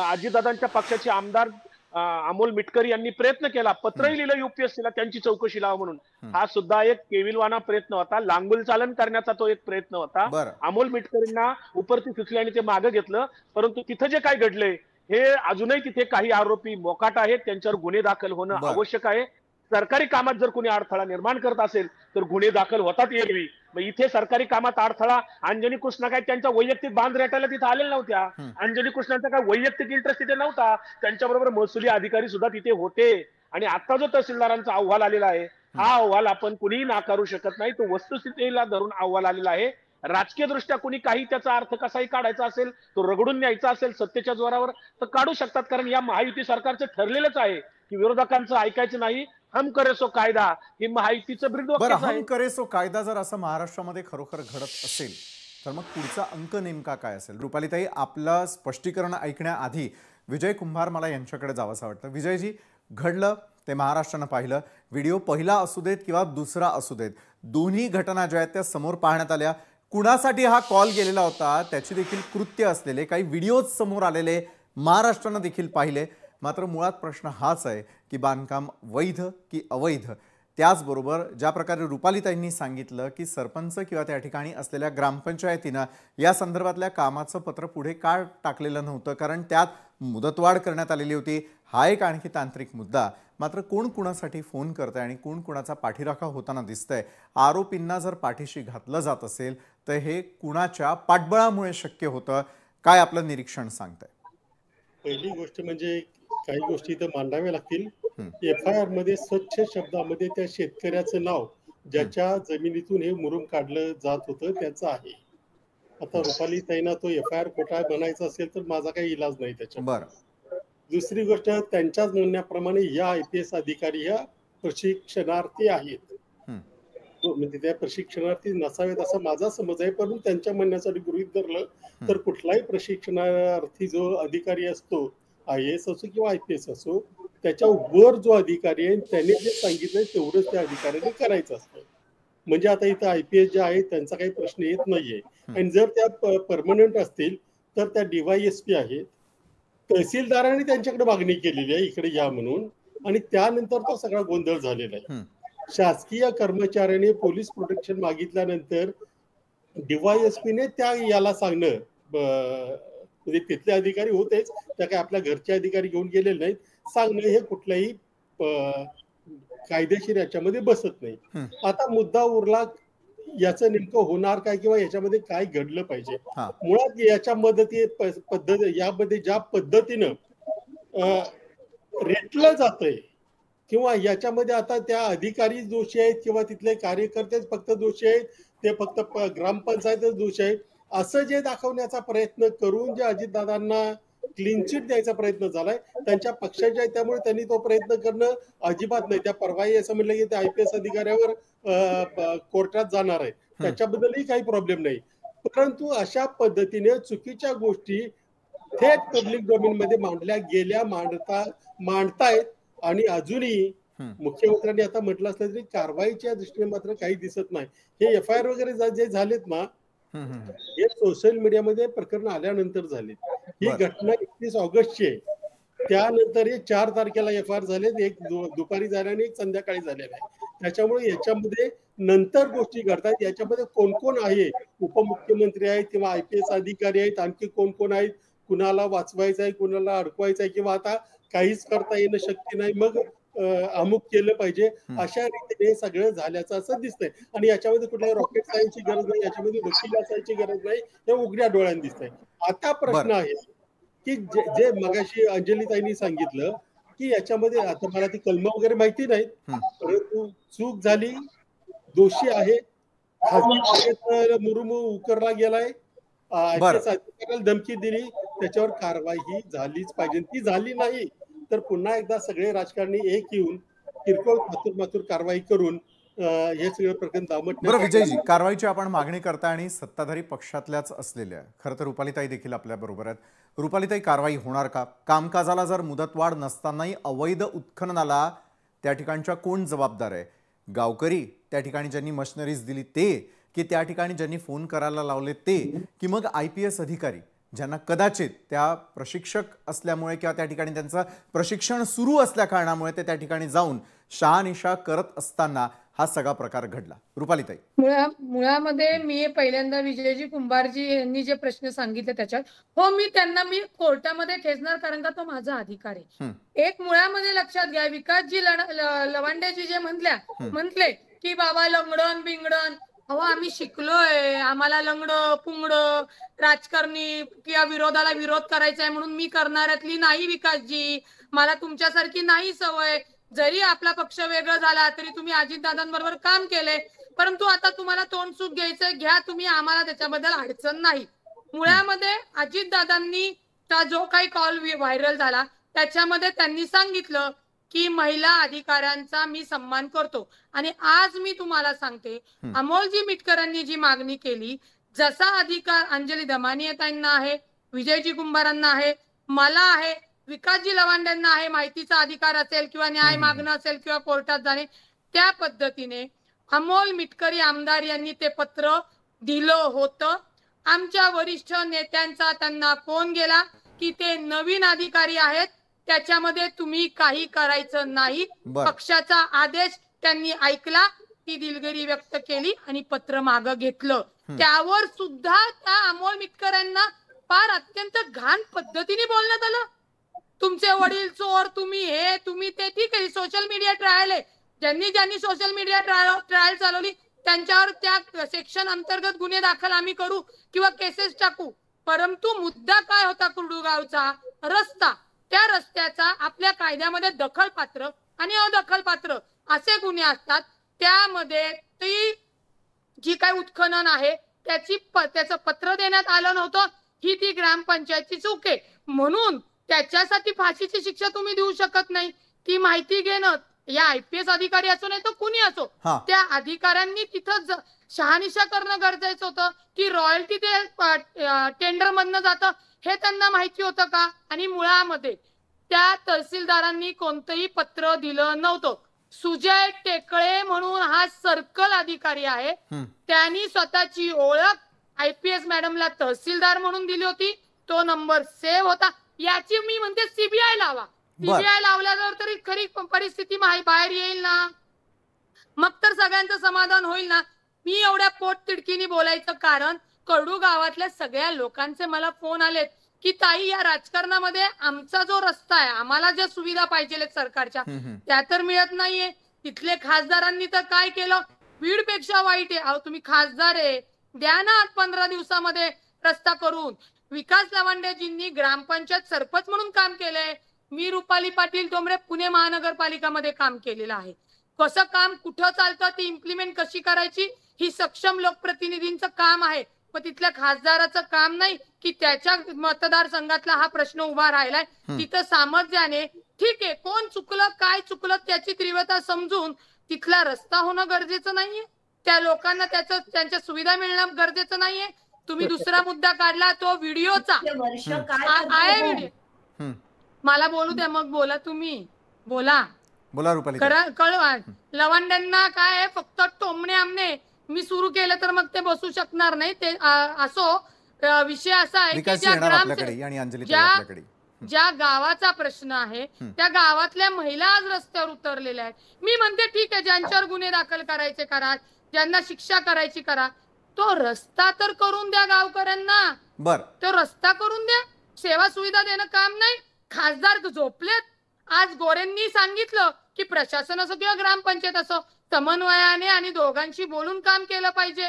अजितदादांच्या पक्षाचे आमदार अमोल मिटकरी यांनी प्रयत्न केला, पत्रही लिहिलं युपीएससीला त्यांची चौकशी लावा म्हणून. हा सुद्धा एक केविलवाना प्रयत्न होता, लांगुल चालन करण्याचा तो एक प्रयत्न होता. अमोल मिटकरींना उपरती सुचल्याने ते मागे घेतलं. परंतु तिथं जे काय घडलंय हे अजूनही तिथे काही आरोपी मोकाट आहेत, त्यांच्यावर गुन्हे दाखल होणं आवश्यक आहे. सरकारी कामात जर कोणी अडथळा निर्माण करत असेल तर गुन्हे दाखल होतात एरवी. मग इथे सरकारी कामात अडथळा, अंजनी कृष्णा काय त्यांच्या वैयक्तिक बांध रेटायला तिथे आलेल्या नव्हत्या. अंजनी कृष्णांचा काय वैयक्तिक इंटरेस्ट तिथे नव्हता. त्यांच्याबरोबर महसुली अधिकारी सुद्धा तिथे होते. आणि आता जो तहसीलदारांचा अहवाल आलेला आहे, हा अहवाल आपण कुणीही नाकारू शकत नाही. तो वस्तुस्थितीला धरून अहवाल आलेला आहे. राजकीय दृष्ट्या कुणी काही त्याचा अर्थ कसाही काढायचा असेल, तो रगडून न्यायचा असेल सत्तेच्या जोरावर, तर काढू शकतात. कारण या महायुती सरकारचं ठरलेलंच आहे की विरोधकांचं ऐकायचं नाही. हम करे सो कायदा हे महायुतीचं ब्रीदवाक्य आहे. हम करे सो कायदा जर असं महाराष्ट्रामध्ये खरोखर घडत असेल तर मग पुढचा अंक नेमका काय असेल? रुपालीताई, आपलं स्पष्टीकरण ऐकण्याआधी विजय कुंभार मला यांच्याकडे जावंसं वाटतं. विजयजी, घडलं ते महाराष्ट्रानं पाहिलं. व्हिडिओ पहिला असू देत किंवा दुसरा असू देत, दोन्ही घटना ज्या आहेत त्या समोर पाहण्यात आल्या. कुणासाठी हा कॉल गेलेला होता त्याची देखील कृत्य असलेले काही व्हिडिओज समोर आलेले महाराष्ट्रानं देखील पाहिले. मात्र मुळात प्रश्न हाच आहे की बांधकाम वैध की अवैध. त्याचबरोबर ज्या प्रकारे रुपालीताईंनी सांगितलं की सरपंच किंवा त्या ठिकाणी असलेल्या ग्रामपंचायतीनं या संदर्भातल्या कामाचं पत्र पुढे का टाकलेलं नव्हतं, कारण त्यात मुदतवाढ करण्यात आलेली होती. हा एक आणखी तांत्रिक मुद्दा. मात्र कोण कुणासाठी फोन करतंय आणि कोण कुणाचा पाठीराखा होताना दिसतंय? आरोपींना जर पाठीशी घातलं जात असेल तर हे कुणाच्या पाठबळामुळे शक्य होतं? काय आपलं निरीक्षण सांगतंय? पहिली गोष्ट म्हणजे काही गोष्टी तर मांडाव्या लागतील. FIR मध्ये स्वच्छ शब्दामध्ये त्या शेतकऱ्याचं नाव ज्याच्या जमिनीतून हे मुरुम काढलं जात होतं त्याचं आहे. आता रुपालीताईंना तो FIR खोटा बनायचा असेल तर माझा काही इलाज नाही त्याच्या. बरं. दुसरी गोष्ट, त्यांच्याच म्हणण्याप्रमाणे या IPS अधिकारी ह्या प्रशिक्षणार्थी आहेत. म्हणजे त्या प्रशिक्षणार्थी नसावेत असा माझा समज आहे. परंतु त्यांच्या म्हणण्यासाठी गृहीत धरलं तर कुठलाही प्रशिक्षणार्थी जो अधिकारी असतो, IAS असो किंवा IPS असो, त्याच्या वर जो अधिकारी आहे त्याने जे सांगितलंय तेवढंच त्या अधिकाऱ्याने करायचं असतं. म्हणजे आता इथं IPS जे आहे त्यांचा काही प्रश्न येत नाहीये. आणि जर त्या परमनंट असतील तर त्या DYSP आहेत. तहसीलदारांनी त्यांच्याकडे मागणी केलेली आहे इकडे या म्हणून, आणि त्यानंतर तो सगळा गोंधळ झालेला आहे. शासकीय कर्मचाऱ्याने पोलीस प्रोटेक्शन मागितल्यानंतर DYSPने त्या याला सांगणं, म्हणजे तिथले अधिकारी होतेच, त्या काही आपल्या घरचे अधिकारी घेऊन गेलेले नाहीत, सांगणं हे कुठल्याही कायदेशीर याच्यामध्ये बसत नाही. आता मुद्दा उरला याचं नेमकं होणार काय किंवा याच्यामध्ये काय घडलं पाहिजे. मुळात याच्या यामध्ये ज्या पद्धतीनं रेटलं जातंय किंवा याच्यामध्ये आता त्या अधिकारी दोषी आहेत किंवा तिथले कार्यकर्तेच फक्त दोषी आहेत, ते फक्त ग्रामपंचायतच दोषी आहेत असं जे दाखवण्याचा प्रयत्न करून जे अजितदादांना क्लीन चिट द्यायचा प्रयत्न झालाय त्यांच्या पक्षाच्या, त्यामुळे त्यांनी तो प्रयत्न करणं अजिबात नाही. त्या परवाही असं म्हणलं की त्या IPS अधिकाऱ्यावर कोर्टात जाणार आहे, त्याच्याबद्दलही काही प्रॉब्लेम नाही. परंतु अशा पद्धतीने चुकीच्या गोष्टी थेट पब्लिक डोमेन मध्ये मांडल्या गेल्या मांडतायत. आणि अजूनही मुख्यमंत्र्यांनी आता म्हटलं असलं तरी कारवाईच्या दृष्टीने मात्र काही दिसत नाही. हे FIR वगैरे जे झालेत ना, हे सोशल मीडियामध्ये प्रकरण आल्यानंतर झाले. ही घटना 31 ऑगस्टची आहे. त्यानंतर हे 4 तारखेला FIR झालेत, एक दुपारी झाल्या आणि एक संध्याकाळी झालेला आहे. त्याच्यामुळे याच्यामध्ये नंतर गोष्टी घडतात. याच्यामध्ये कोण कोण आहे, उपमुख्यमंत्री आहेत किंवा IPS अधिकारी आहेत, आणखी कोण कोण आहेत, कुणाला वाचवायचं आहे, कुणाला अडकवायचं आहे, किंवा आता काहीच करता येणं शक्य नाही मग अमुक केलं पाहिजे, अशा रीतीने सगळं झाल्याचं असं दिसतंय. आणि याच्यामध्ये कुठल्याही रॉकेट सायन्सची गरज नाही, याच्यामध्ये वकील असायची गरज नाही, हे उघड्या डोळ्याने दिसतंय. आता प्रश्न आहे की जे मगाशी अंजलीताईंनी सांगितलं की याच्यामध्ये, आता मला ती कलम वगैरे माहिती नाहीत, परंतु चूक झाली, दोषी आहे, खासगी मुरुम उकरला गेलाय, IPS अधिकाऱ्याला धमकी दिली, त्याच्यावर कारवाई ही झालीच पाहिजे. ती झाली नाही तर पुन्हा एकदा सगळे राजकारणी एक येऊन किरकोळ मातूर कारवाई करून हे सगळं प्रकरण दामटण्यात. बरं विजयजी, कारवाईची आपण मागणी करता आणि सत्ताधारी पक्षातल्याच असलेल्या खरं तर रुपालीताई देखील आपल्या बरोबर आहेत. रुपालीताई, कारवाई होणार का? कामकाजाला जर मुदतवाढ नसतानाही अवैध उत्खननाला त्या ठिकाणच्या कोण जबाबदार आहे? गावकरी, त्या ठिकाणी ज्यांनी मशिनरीज दिली ते, की त्या ठिकाणी ज्यांनी फोन करायला लावले ते, की मग IPS अधिकारी ज्यांना कदाचित त्या प्रशिक्षक असल्यामुळे किंवा त्या ठिकाणी त्यांचं प्रशिक्षण सुरू असल्या कारणामुळे ते त्या ठिकाणी जाऊन शहानिशा करत असताना हा सगळा प्रकार घडला. रुपालीताई, मुळामध्ये मी पहिल्यांदा विजयजी कुंभारजी यांनी जे प्रश्न सांगितले त्याच्यात मी त्यांना कोर्टामध्ये खेचणार, कारण का तो माझा अधिकार आहे. एक मुळामध्ये लक्षात घ्या, विकासजी लवांडेजी जे म्हटले की बाबा लंगडन बिंगडन, आम्ही शिकलोय, आम्हाला लंगड पुंगड राजकारणी किंवा विरोधाला विरोध करायचा आहे म्हणून मी करणाऱ्यातली नाही विकासजी, मला तुमच्यासारखी नाही सवय. जरी आपला पक्ष वेगळा झाला तरी तुम्ही अजितदादांबरोबर काम केले, परंतु आता तुम्हाला तोंडसूट घ्यायचंय घ्या तुम्ही, आम्हाला त्याच्याबद्दल अडचण नाही. मुळामध्ये अजितदादांनी जो काही कॉल व्हायरल झाला त्याच्यामध्ये त्यांनी सांगितलं की महिला अधिकाऱ्यांचा मी सन्मान करतो. आणि आज मी तुम्हाला सांगते, अमोलजी मिटकरांनी जी मागणी केली, जसा अधिकार अंजली दमानियांना आहे, विजयजी कुंभारांना आहे, मला आहे, विकासजी लवांड्यांना आहे, माहितीचा अधिकार असेल किंवा न्याय मागणं असेल किंवा कोर्टात जाणे, त्या पद्धतीने अमोल मिटकरी आमदार यांनी ते पत्र दिलं होतं. आमच्या वरिष्ठ नेत्यांचा त्यांना फोन गेला की ते नवीन अधिकारी आहेत, त्याच्यामध्ये तुम्ही काही करायचं नाही. पक्षाचा आदेश त्यांनी ऐकला, ती दिलगिरी व्यक्त केली आणि पत्र मागं घेतलं. त्यावर सुद्धा त्या अमोल मिटकरांना फार अत्यंत घाण पद्धतीने बोलण्यात आलं. तुमचे वडील चोर, तुम्ही हे तुम्ही ते. ठीक आहे, सोशल मीडिया ट्रायल आहे, ज्यांनी सोशल मीडिया ट्रायल चालवली त्यांच्यावर त्या सेक्शन अंतर्गत गुन्हे दाखल आम्ही करू किंवा केसेस टाकू. परंतु मुद्दा काय होता, कुर्डुगावचा रस्ता, त्या रस्त्याचा आपल्या कायद्यामध्ये दखलपात्र आणि अदखलपात्र असे गुन्हे असतात. त्यामध्ये ती जी काही उत्खनन आहे त्याचं पत्र देण्यात आलं नव्हतं, ही ती ग्रामपंचायतची चूक आहे. म्हणून त्याच्यासाठी फाशीची शिक्षा तुम्ही देऊ शकत नाही. ती माहिती घेणं, या IPS अधिकारी असो नाही तर कुणी असो, त्या अधिकाऱ्यांनी तिथं शहानिशा करणं गरजेचं होतं. की रॉयल्टी ते टेंडर मधनं जातं हे त्यांना माहिती होतं का? आणि मुळामध्ये त्या तहसीलदारांनी कोणतंही पत्र दिलं नव्हतं. सुजय टेकळे म्हणून हा सर्कल अधिकारी आहे, त्यांनी स्वतःची ओळख IPS मॅडमला तहसीलदार म्हणून दिली होती, तो नंबर सेव्ह होता. याची मी म्हणते CBI लावा. CBI लावल्यावर तरी खरी परिस्थिती बाहेर येईल ना, मग तर सगळ्यांचं समाधान होईल ना. मी एवढ्या पोटतिडकीने बोलायचं कारण कडू गावातल्या सगळ्या लोकांचे मला फोन आलेत की ताई, या राजकारणामध्ये आमचा जो रस्ता आहे, आम्हाला ज्या सुविधा पाहिजे सरकारच्या त्या तर मिळत नाहीये. तिथले खासदारांनी तर काय केलं, बीड पेक्षा वाईट आहे. अहो तुम्ही खासदार आहे, द्या ना 15 दिवसामध्ये रस्ता करून. विकास लवांडेजींनी ग्रामपंचायत सरपंच म्हणून काम केलंय. मी रुपाली पाटील डोंबरे पुणे महानगरपालिकामध्ये काम केलेलं आहे. कसं काम कुठं चालतं, ती इम्प्लिमेंट कशी करायची, ही सक्षम लोकप्रतिनिधींचं काम आहे. पण तिथल्या खासदाराचं काम नाही की त्याच्या मतदारसंघातला हा प्रश्न उभा राहिलाय. तिथं सामर्थ्याने ठीक आहे, कोण चुकलं काय चुकलं त्याची तीव्रता समजून तिथला रस्ता होणं गरजेचं नाहीये, त्या लोकांना त्यांच्या सुविधा मिळणं गरजेचं नाहीये. तुम्ही दुसरा मुद्दा काढला तो व्हिडिओचा आहे. व्हिडिओ मला बोलू द्या, मग बोला तुम्ही, बोला रुपाली. कळवा लवांड्यांना काय फक्त टोमणे आमने मी सुरू केलं तर मग ते बसू शकणार नाही. ते असो, विषय असा आहे की ज्या गावाचा प्रश्न आहे त्या गावातल्या महिला आज रस्त्यावर उतरलेल्या आहेत. मी म्हणते ठीक आहे, ज्यांच्यावर गुन्हे दाखल करायचे करा, ज्यांना शिक्षा करायची करा, तो रस्ता तर करून द्या गावकऱ्यांना. तो रस्ता करून द्या, सेवा सुविधा देणं काम नाही. खासदार झोपलेत. आज गोरेंनी सांगितलं की प्रशासन असो किंवा ग्रामपंचायत असो, समन्वयाने आणि दोघांशी बोलून काम केलं पाहिजे.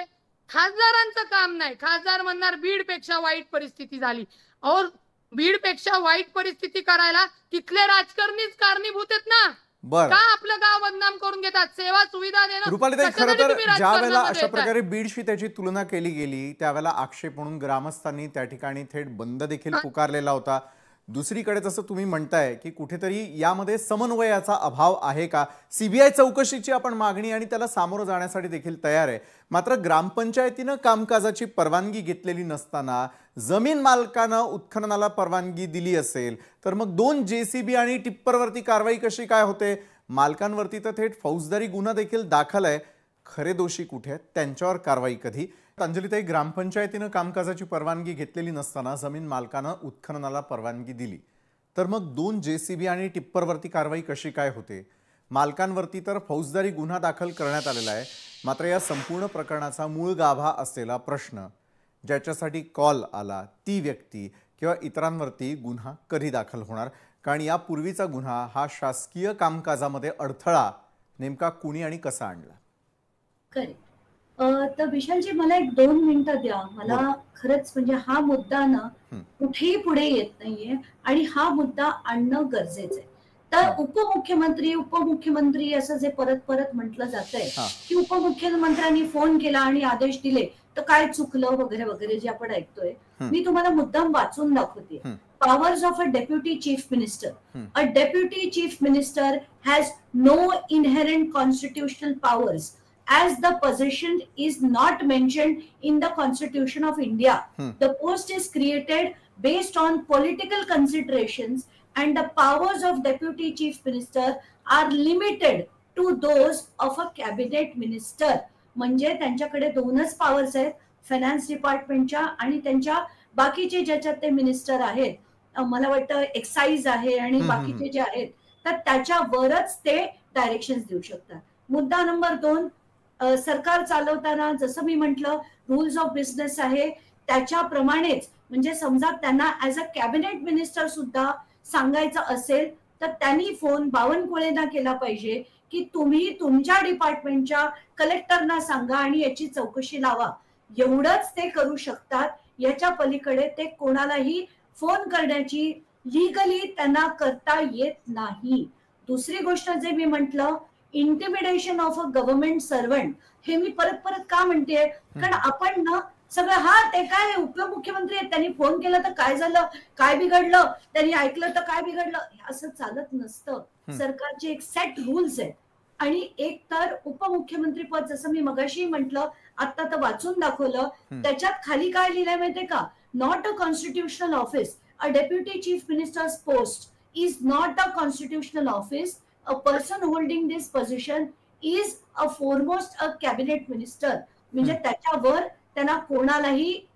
खासदारांचं काम नाही. खासदार म्हणणार बीड पेक्षा वाईट परिस्थिती झाली. और बीड पेक्षा वाईट परिस्थिती करायला तिथले राजकारणीच कारणीभूत आहेत ना. का आपलं गाव बदनाम करून घेतात? सेवा सुविधा देणं. रुपालीताई, खरं तर ज्या वेळेला अशा प्रकारे बीडशी त्याची तुलना केली गेली त्यावेळेला आक्षेप म्हणून ग्रामस्थांनी त्या ठिकाणी थेट बंद देखील पुकारलेला होता. दुसरीकडे जसं तुम्ही म्हणताय की कुठेतरी यामध्ये समन्वयाचा अभाव आहे का? CBI चौकशीची आपण मागणी आणि त्याला सामोरं जाण्यासाठी देखील तयार आहे. मात्र ग्रामपंचायतीनं कामकाजाची परवानगी घेतलेली नसताना जमीन मालकानं उत्खननाला परवानगी दिली असेल तर मग 2 JCB आणि टिप्परवरती कारवाई कशी काय होते? मालकांवरती तर थेट फौजदारी गुन्हा देखील दाखल आहे. खरे दोषी कुठे आहेत? त्यांच्यावर कारवाई कधी? अंजलीताई, ग्रामपंचायतीनं कामकाजाची परवानगी घेतलेली नसताना जमीन मालकानं उत्खननाला परवानगी दिली तर मग 2 JCB आणि टिप्परवरती कारवाई कशी काय होते? मालकांवरती तर फौजदारी गुन्हा दाखल करण्यात आलेला आहे. मात्र या संपूर्ण प्रकरणाचा मूळ गाभा असलेला प्रश्न, ज्याच्यासाठी कॉल आला ती व्यक्ती किंवा इतरांवरती गुन्हा कधी दाखल होणार, कारण यापूर्वीचा गुन्हा हा शासकीय कामकाजामध्ये अडथळा नेमका कुणी आणि कसा आणला? तर विशालजी मला एक 2 मिनिटं द्या. मला खरंच म्हणजे हा मुद्दा ना कुठेही पुढे येत नाहीये आणि हा मुद्दा आणणं गरजेचं आहे. तर उपमुख्यमंत्री असं जे परत परत म्हटलं जातंय की उपमुख्यमंत्र्यांनी फोन केला आणि आदेश दिले तर काय चुकलं वगैरे वगैरे जे आपण ऐकतोय. मी तुम्हाला मुद्दाम वाचून दाखवते. Powers of a deputy chief minister. A deputy chief minister has no inherent constitutional powers as the position is not mentioned in the Constitution of India. The post is created based on political considerations and the powers of deputy chief minister are limited to those of a cabinet minister. म्हणजे त्यांच्याकडे 2च powers आहेत, finance डिपार्टमेंटच्या आणि त्यांच्या बाकीचे ज्याच्यात ते minister आहेत, मला वाटतं एक्साइज आहे आणि बाकीचे जे आहेत, तर त्याच्यावरच ते डायरेक्शन्स देऊ शकतात. मुद्दा नंबर 2, सरकार चालवताना जसं मी म्हटलं रूल्स ऑफ बिझनेस आहे त्याच्याप्रमाणेच, म्हणजे समजा त्यांना ऍज अ कॅबिनेट मिनिस्टर सुद्धा सांगायचं असेल तर त्यांनी फोन बावनकुळेंना केला पाहिजे की तुम्ही तुमच्या डिपार्टमेंटच्या कलेक्टरना सांगा आणि याची चौकशी लावा. एवढंच ते करू शकतात. याच्या पलीकडे ते कोणालाही फोन करण्याची लीगली त्यांना करता येत नाही. दुसरी गोष्ट जे मी म्हटलं, intimidation of a government servant, हे मी परत परत का म्हणतेय, कारण आपण ना सगळं ते काय उपमुख्यमंत्री आहेत, त्यांनी फोन केला तर काय झालं, काय बिघडलं, त्यांनी ऐकलं तर काय बिघडलं, असं चालत नसतं. सरकारचे एक सेट रूल्स आहेत आणि एक तर उपमुख्यमंत्री पद, जसं मी मगाशी म्हटलं, आता तर वाचून दाखवलं, त्याच्यात खाली काय लिहिलंय माहितीये का, not a constitutional office. A deputy chief ministers post is not a constitutional office. A person holding this position is a foremost a cabinet minister. म्हणजे त्याच्यावर त्यांना कोणालाही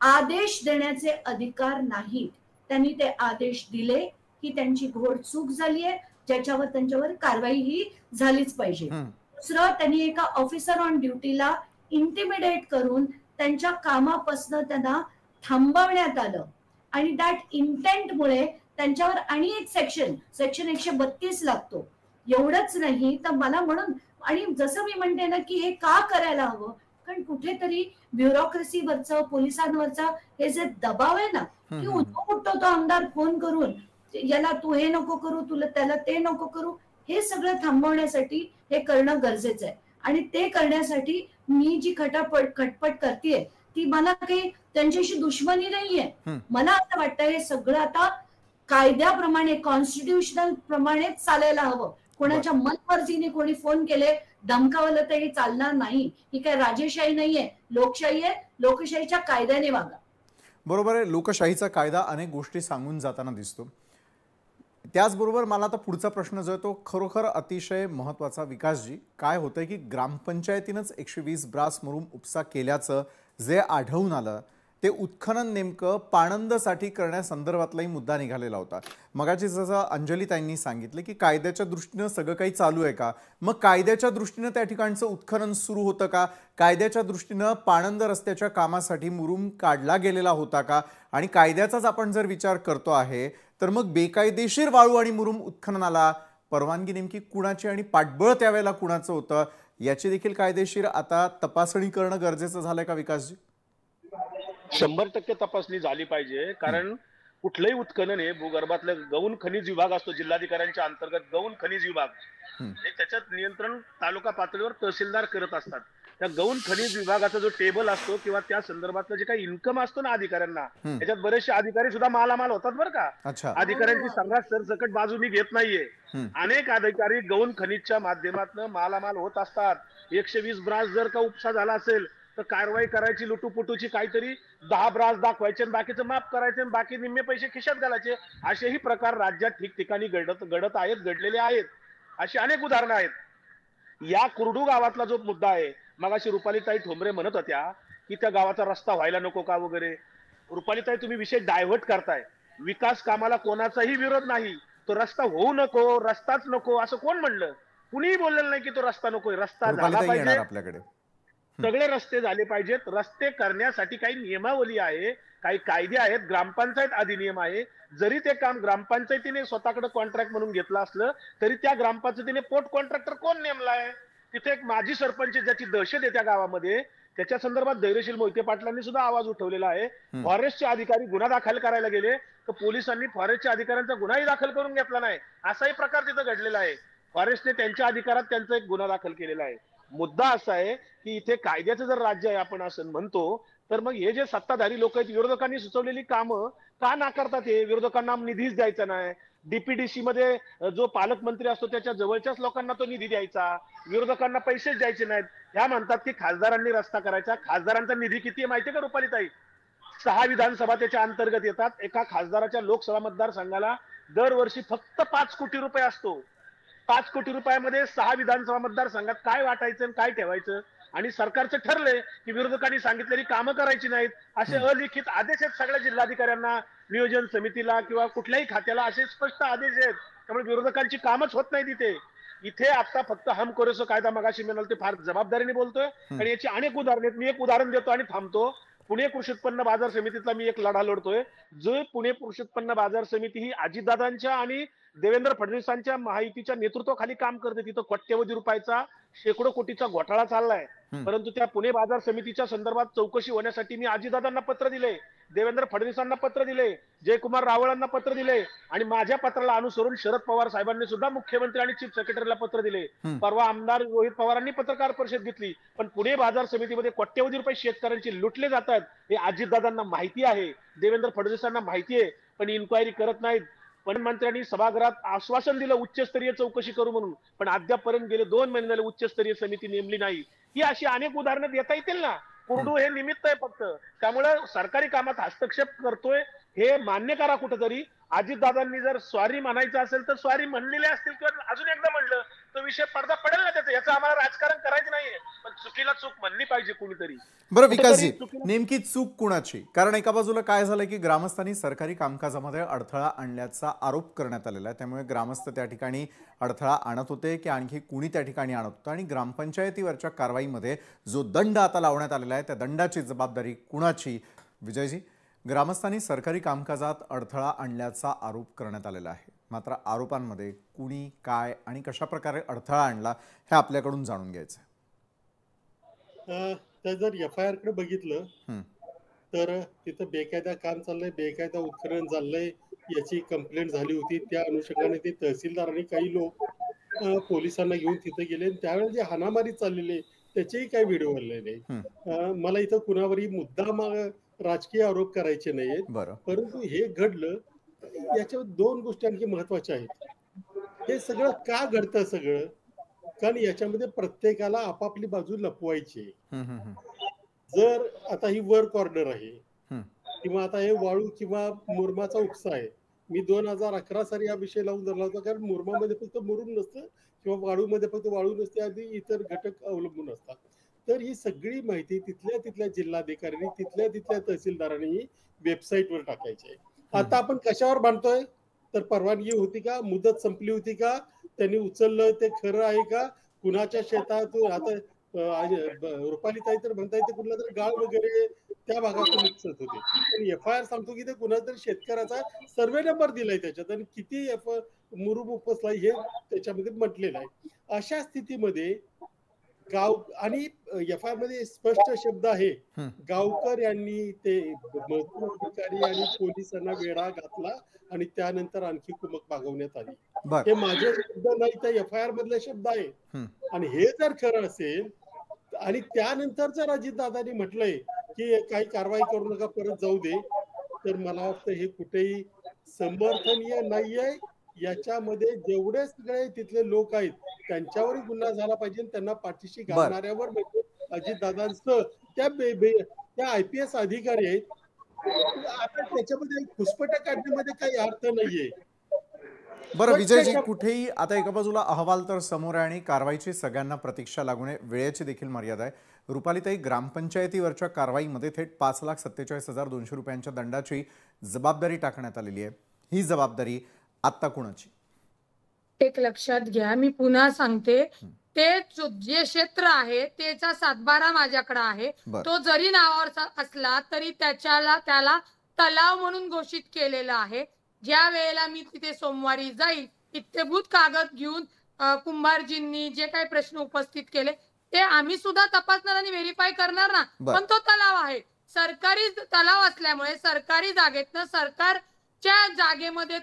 आदेश देण्याचे अधिकार नाहीत. त्यांनी ते आदेश दिले की त्यांची घोर चूक झाली आहे, ज्याच्यावर त्यांच्यावर कारवाई ही झालीच पाहिजे. दुसरं, त्यांनी एका ऑफिसर ऑन ड्युटीला इंटिमिडेट करून त्यांच्या कामापासून त्यांना थांबवण्यात आलं आणि दॅट इंटेंटमुळे त्यांच्यावर आणि एक सेक्शन 132 लागतो. एवढंच नाही तर मला म्हणून, आणि जसं मी म्हणते ना की हे का करायला हवं, कारण कुठेतरी ब्युरोक्रेसीवरचं, पोलिसांवरचा हे जे दबाव आहे ना, की उठतो तो आमदार फोन करून याला तू हे नको करू, तुला त्याला ते नको करू, हे सगळं थांबवण्यासाठी हे करणं गरजेचं आहे. आणि ते करण्यासाठी मी जी खटपट करतेय ती मला काही त्यांच्याशी दुश्मनी नाहीये. मला असं वाटतं हे सगळं आता कायद्याप्रमाणे, कॉन्स्टिट्यूशनल प्रमाणेच चालायला हवं. कोणाच्या मनमर्जीने कोणी फोन केले, धमकावलं तर हे चालणार नाही. ही काय राजेशाही नाहीये, लोकशाही आहे. लोकशाहीच्या कायद्याने वागा. बरोबर आहे. लोकशाहीचा कायदा अनेक गोष्टी सांगून जाताना दिसतो. त्याचबरोबर मला आता पुढचा प्रश्न जो आहे तो खरोखर अतिशय महत्त्वाचा. विकासजी, काय होतंय की ग्रामपंचायतीनंच 120 ब्रास मुरुम उपसा केल्याचं जे आढळून आलं ते उत्खनन नेमकं पाणंदसाठी करण्यासंदर्भातलाही मुद्दा निघालेला होता. मगाची जसं अंजलीताईंनी सांगितलं की कायद्याच्या दृष्टीनं सगळं काही चालू आहे का, मग कायद्याच्या दृष्टीनं त्या ठिकाणचं उत्खनन सुरू होतं का, कायद्याच्या दृष्टीनं पाणंद रस्त्याच्या कामासाठी मुरुम काढला गेलेला होता का, आणि कायद्याचाच आपण जर विचार करतो आहे तर मग बेकायदेशीर वाळू आणि मुरुम उत्खननाला परवानगी नेमकी कुणाची आणि पाठबळ त्यावेळेला कुणाचं होतं, याची देखील कायदेशीर आता तपासणी करणं गरजेचं झालंय का विकासजी? 100% तपासणी झाली पाहिजे. कारण कुठलंही उत्खनन हे भूगर्भातलं गौण खनिज विभाग असतो, जिल्हाधिकाऱ्यांच्या अंतर्गत गौण खनिज विभाग, त्याच्यात नियंत्रण तालुका पातळीवर तहसीलदार करत असतात. त्या गौण खनिज विभागाचा जो टेबल असतो किंवा त्या संदर्भातलं जे काही इन्कम असतो ना अधिकाऱ्यांना, त्याच्यात बरेचसे अधिकारी सुद्धा मालामाल होतात बरं का. अधिकाऱ्यांची सर्रास सरसकट बाजू मी घेत नाहीये. अनेक अधिकारी गौण खनिजच्या माध्यमातून मालामाल होत असतात. 120 ब्रास जर का उपसा झाला असेल तर कारवाई करायची, लुटूपुटूची, काहीतरी 10 ब्रास दाखवायचे, बाकीचं माफ करायचे, बाकी निम्मे पैसे खिशात घालायचे. असेही प्रकार राज्यात ठिकठिकाणी घडत आहेत, घडलेले आहेत. अशी अनेक उदाहरणं आहेत. या कुर्डू गावातला जो मुद्दा आहे, मगाशी रुपालीताई ठोंबरे म्हणत होत्या की त्या गावाचा रस्ता व्हायला नको का वगैरे. रुपालीताई, तुम्ही विषय डायव्हर्ट करताय. विकास कामाला कोणाचाही विरोध नाही. तो रस्ता होऊ नको, रस्ताच नको असं कोण म्हणलं? कुणीही बोललेलं नाही की तो रस्ता नकोय. रस्ता झाला रुपालीताई पाहिजे, येणार आपल्याकडे. सगळे रस्ते झाले पाहिजेत. रस्ते करण्यासाठी काही नियमावली आहे, काही कायदे आहेत, ग्रामपंचायत अधिनियम आहे. जरी ते काम ग्रामपंचायतीने स्वतःकडे कॉन्ट्रॅक्ट म्हणून घेतलं असलं तरी त्या ग्रामपंचायतीने पोट कॉन्ट्रॅक्टर कोण नेमलाय? तिथे एक माजी सरपंच ज्याची दहशत आहे त्या गावामध्ये, त्याच्या संदर्भात धैर्यशील मोहिते पाटलांनी सुद्धा आवाज उठवलेला आहे. फॉरेस्टचे अधिकारी गुन्हा दाखल करायला गेले तर पोलिसांनी फॉरेस्टच्या अधिकाऱ्यांचा गुन्हाही दाखल करून घेतला नाही. असाही प्रकार तिथं घडलेला आहे. फॉरेस्टने त्यांच्या अधिकारात त्यांचा एक गुन्हा दाखल केलेला आहे. मुद्दा असा आहे की इथे कायद्याचं जर राज्य आहे आपण असं म्हणतो, तर मग हे जे सत्ताधारी लोक आहेत, विरोधकांनी सुचवलेली कामं का नाकारतात? हे विरोधकांना निधीच द्यायचा नाही. डीपीडीसी मध्ये जो पालकमंत्री असतो त्याच्या जवळच्याच लोकांना तो निधी द्यायचा, विरोधकांना पैसेच द्यायचे नाहीत. ह्या म्हणतात की खासदारांनी रस्ता करायचा. खासदारांचा निधी किती आहे माहितीये का रुपालीताई? 6 विधानसभा त्याच्या अंतर्गत येतात. एका खासदाराच्या लोकसभा मतदारसंघाला दरवर्षी फक्त 5 कोटी रुपये असतो. 5 कोटी रुपयामध्ये 6 विधानसभा मतदारसंघात काय वाटायचं आणि काय ठेवायचं? आणि सरकारचं ठरलंय की विरोधकांनी सांगितलेली कामं करायची नाहीत, असे अलिखित आदेश आहेत सगळ्या जिल्हाधिकाऱ्यांना, नियोजन समितीला किंवा कुठल्याही खात्याला असे स्पष्ट आदेश आहेत. त्यामुळे विरोधकांची कामच होत नाही तिथे. इथे आता फक्त हम करोसो कायदा मगाशी म्हणाल ते फार जबाबदारीने बोलतोय आणि याची अनेक उदाहरणे आहेत. मी एक उदाहरण देतो आणि थांबतो. पुणे कृषी उत्पन्न बाजार समितीतला मी एक लढा लढतोय. जो पुणे कृषी उत्पन्न बाजार समिती ही अजितदादांच्या आणि देवेंद्र फडणवीसांच्या महायुतीच्या नेतृत्वाखाली काम करते. तिथं कोट्यवधी रुपयाचा शेकडो कोटीचा घोटाळा चाललाय. परंतु त्या पुणे बाजार समितीच्या संदर्भात चौकशी होण्यासाठी मी अजितदादांना पत्र दिले, देवेंद्र फडणवीसांना पत्र दिले, जयकुमार रावळांना पत्र दिले आणि माझ्या पत्राला अनुसरून शरद पवार साहेबांनी सुद्धा मुख्यमंत्री आणि चीफ सेक्रेटरीला पत्र दिले. परवा आमदार रोहित पवारांनी पत्रकार परिषद घेतली. पण पुणे बाजार समितीमध्ये कोट्यवधी रुपये शेतकऱ्यांचे लुटले जातात हे अजितदादांना माहिती आहे, देवेंद्र फडणवीसांना माहिती आहे, पण इन्क्वायरी करत नाहीत. पण मंत्र्यांनी सभागृहात आश्वासन दिलं उच्चस्तरीय चौकशी करू म्हणून, पण अद्यापपर्यंत गेले 2 महिने झाले उच्चस्तरीय समिती नेमली नाही. ही अशी अनेक उदाहरणं देता येतील ना. कुर्डू हे निमित्त आहे फक्त. त्यामुळे सरकारी कामात हस्तक्षेप करतोय हे मान्य करा कुठेतरी. अजितदादांनी जर स्वारी म्हणायचं असेल तर स्वारी म्हणलेले असतील किंवा अजून एकदा म्हणलं तर विषय पडदा पडेल ना त्याचं. याचं आम्हाला राजकारण करायचं नाहीये, पण चुकीला चूक म्हणली पाहिजे कुणीतरी. बरं विकासजी, नेमकी चूक कुणाची? कारण एका बाजूला काय झालं की ग्रामस्थांनी सरकारी कामकाजामध्ये अडथळा आणल्याचा आरोप करण्यात आलेला आहे. त्यामुळे ग्रामस्थ त्या ठिकाणी अडथळा आणत होते की आणखी कुणी त्या ठिकाणी आणत होतं, आणि ग्रामपंचायतीवरच्या कारवाईमध्ये जो दंड आता लावण्यात आलेला आहे त्या दंडाची जबाबदारी कुणाची? विजयजी, ग्रामस्थांनी सरकारी कामकाजात अडथळा आणल्याचा आरोप करण्यात आलेला आहे, मात्र आरोपांमध्ये कुणी काय आणि कशा प्रकारे अडथळा आणला हे आपल्याकडून जाणून घ्यायचं आहे. तर जर FIR कडे बघितलं तर तिथं बेकायदा काम चाललंय, बेकायदा उत्खनन चाललंय याची कंप्लेंट झाली होती. त्या अनुषंगाने ते तहसीलदारांनी काही लोक पोलिसांना घेऊन तिथे गेले. त्यावेळेस जे हाणामारी चाललेली त्याचेही काही व्हिडिओ आलेले. मला इथं कुणावरही मुद्दाम राजकीय आरोप करायचे नाहीत, परंतु हे घडलं याच्यावर 2 गोष्टी आणखी महत्वाच्या आहेत. हे सगळं का घडतं? सगळं कारण याच्यामध्ये प्रत्येकाला आपापली बाजू लपवायची. जर आता ही वर्क ऑर्डर आहे किंवा आता हे वाळू किंवा मुरमाचा उपसा आहे, मी 2011 साली हा विषय लावून धरला होता. कारण मुरमामध्ये फक्त मुरुम नसतं किंवा वाळूमध्ये फक्त वाळू नसते, आधी इतर घटक अवलंबून असतात. तर ही सगळी माहिती तिथल्या जिल्हाधिकाऱ्यांनी तिथल्या तहसीलदारांनी वेबसाईटवर टाकायची आहे. आता आपण कशावर बांधतोय? तर परवानगी होती का? मुदत संपली होती का? त्यांनी उचललं ते खरं आहे का? कुणाच्या शेतातून? आता रुपालीताई तर म्हणता येते कुठला तरी गाळ वगैरे त्या भागातून उपसत होते, पण FIR सांगतो की ते कुणातरी शेतकऱ्याचा सर्वे नंबर दिलाय त्याच्यात आणि किती मुरुम उपसलाय हे त्याच्यामध्ये म्हटलेलं आहे. अशा स्थितीमध्ये गाव आणि FIR मध्ये स्पष्ट शब्द आहे, गावकर यांनी ते महसूल अधिकारी आणि पोलिसांना वेढा घातला आणि त्यानंतर आणखी कुमक मागवण्यात आली. हे माझे शब्द नाही, त्या FIR मधले शब्द आहे. आणि हे जर खरं असेल आणि त्यानंतर जर अजितदादांनी म्हटलंय की काही कारवाई करू नका, परत जाऊ दे, तर मला वाटतं हे कुठेही समर्थनीय नाहीये. याच्यामध्ये जेवढे सगळे तिथले लोक आहेत त्यांच्यावरही गुन्हा झाला पाहिजे. त्यांना पाठीशी घालणाऱ्यावर म्हणजे अजितदादांचं त्या IPS अधिकारी आहेत. आता त्याच्यामध्ये घुसपट्या काढण्यामध्ये काही अर्थ नाहीये. बरं विजयजी, कुठेही आता एका बाजूला अहवाल तर समोर आहे आणि कारवाईची सगळ्यांना प्रतीक्षा लागू नये, वेळेची देखील मर्यादा आहे. रुपालीताई, ग्रामपंचायतीवरच्या कारवाईमध्ये थेट 5,47,200 रुपयांच्या दंडाची जबाबदारी टाकण्यात आलेली आहे. ही जबाबदारी आत्ता कुणाची? एक लक्षात घ्या, मी पुन्हा सांगते, ते जे क्षेत्र आहे त्याचा 7/12 माझ्याकडे आहे. तो जरी नावावर असला तरी त्याला तलाव म्हणून घोषित केलेला आहे. ज्या वेळेला मी तिथे सोमवारी जाईल, इत्तेभूत कागद घेऊन कुंभारजींनी जे काही प्रश्न उपस्थित केले ते आम्ही सुद्धा तपासणार आणि व्हेरीफाय करणार ना. पण तो तलाव आहे, सरकारी तलाव असल्यामुळे सरकारी जागेतनं सरकारच्या जागेमध्ये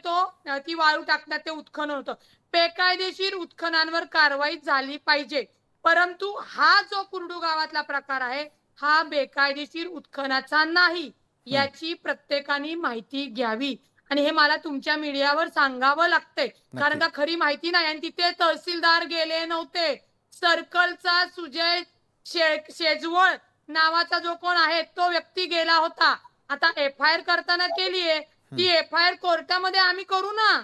ती वाळू टाकण्यात ते उत्खनन होतं. बेकायदेशीर उत्खननावर कारवाई झाली पाहिजे, परंतु हा जो कुर्डू गावातला प्रकार आहे हा बेकायदेशीर उत्खनाचा नाही, याची प्रत्येकाने माहिती घ्यावी. आणि हे मला तुमच्या मीडियावर सांगावं लागतंय, कारण का खरी माहिती नाही. आणि तिथे तहसीलदार गेले नव्हते, सर्कलचा सुजय शेजवळ नावाचा जो कोण आहे तो व्यक्ती गेला होता. आता FIR करताना केलीये, ती FIR कोर्टामध्ये आम्ही करू ना.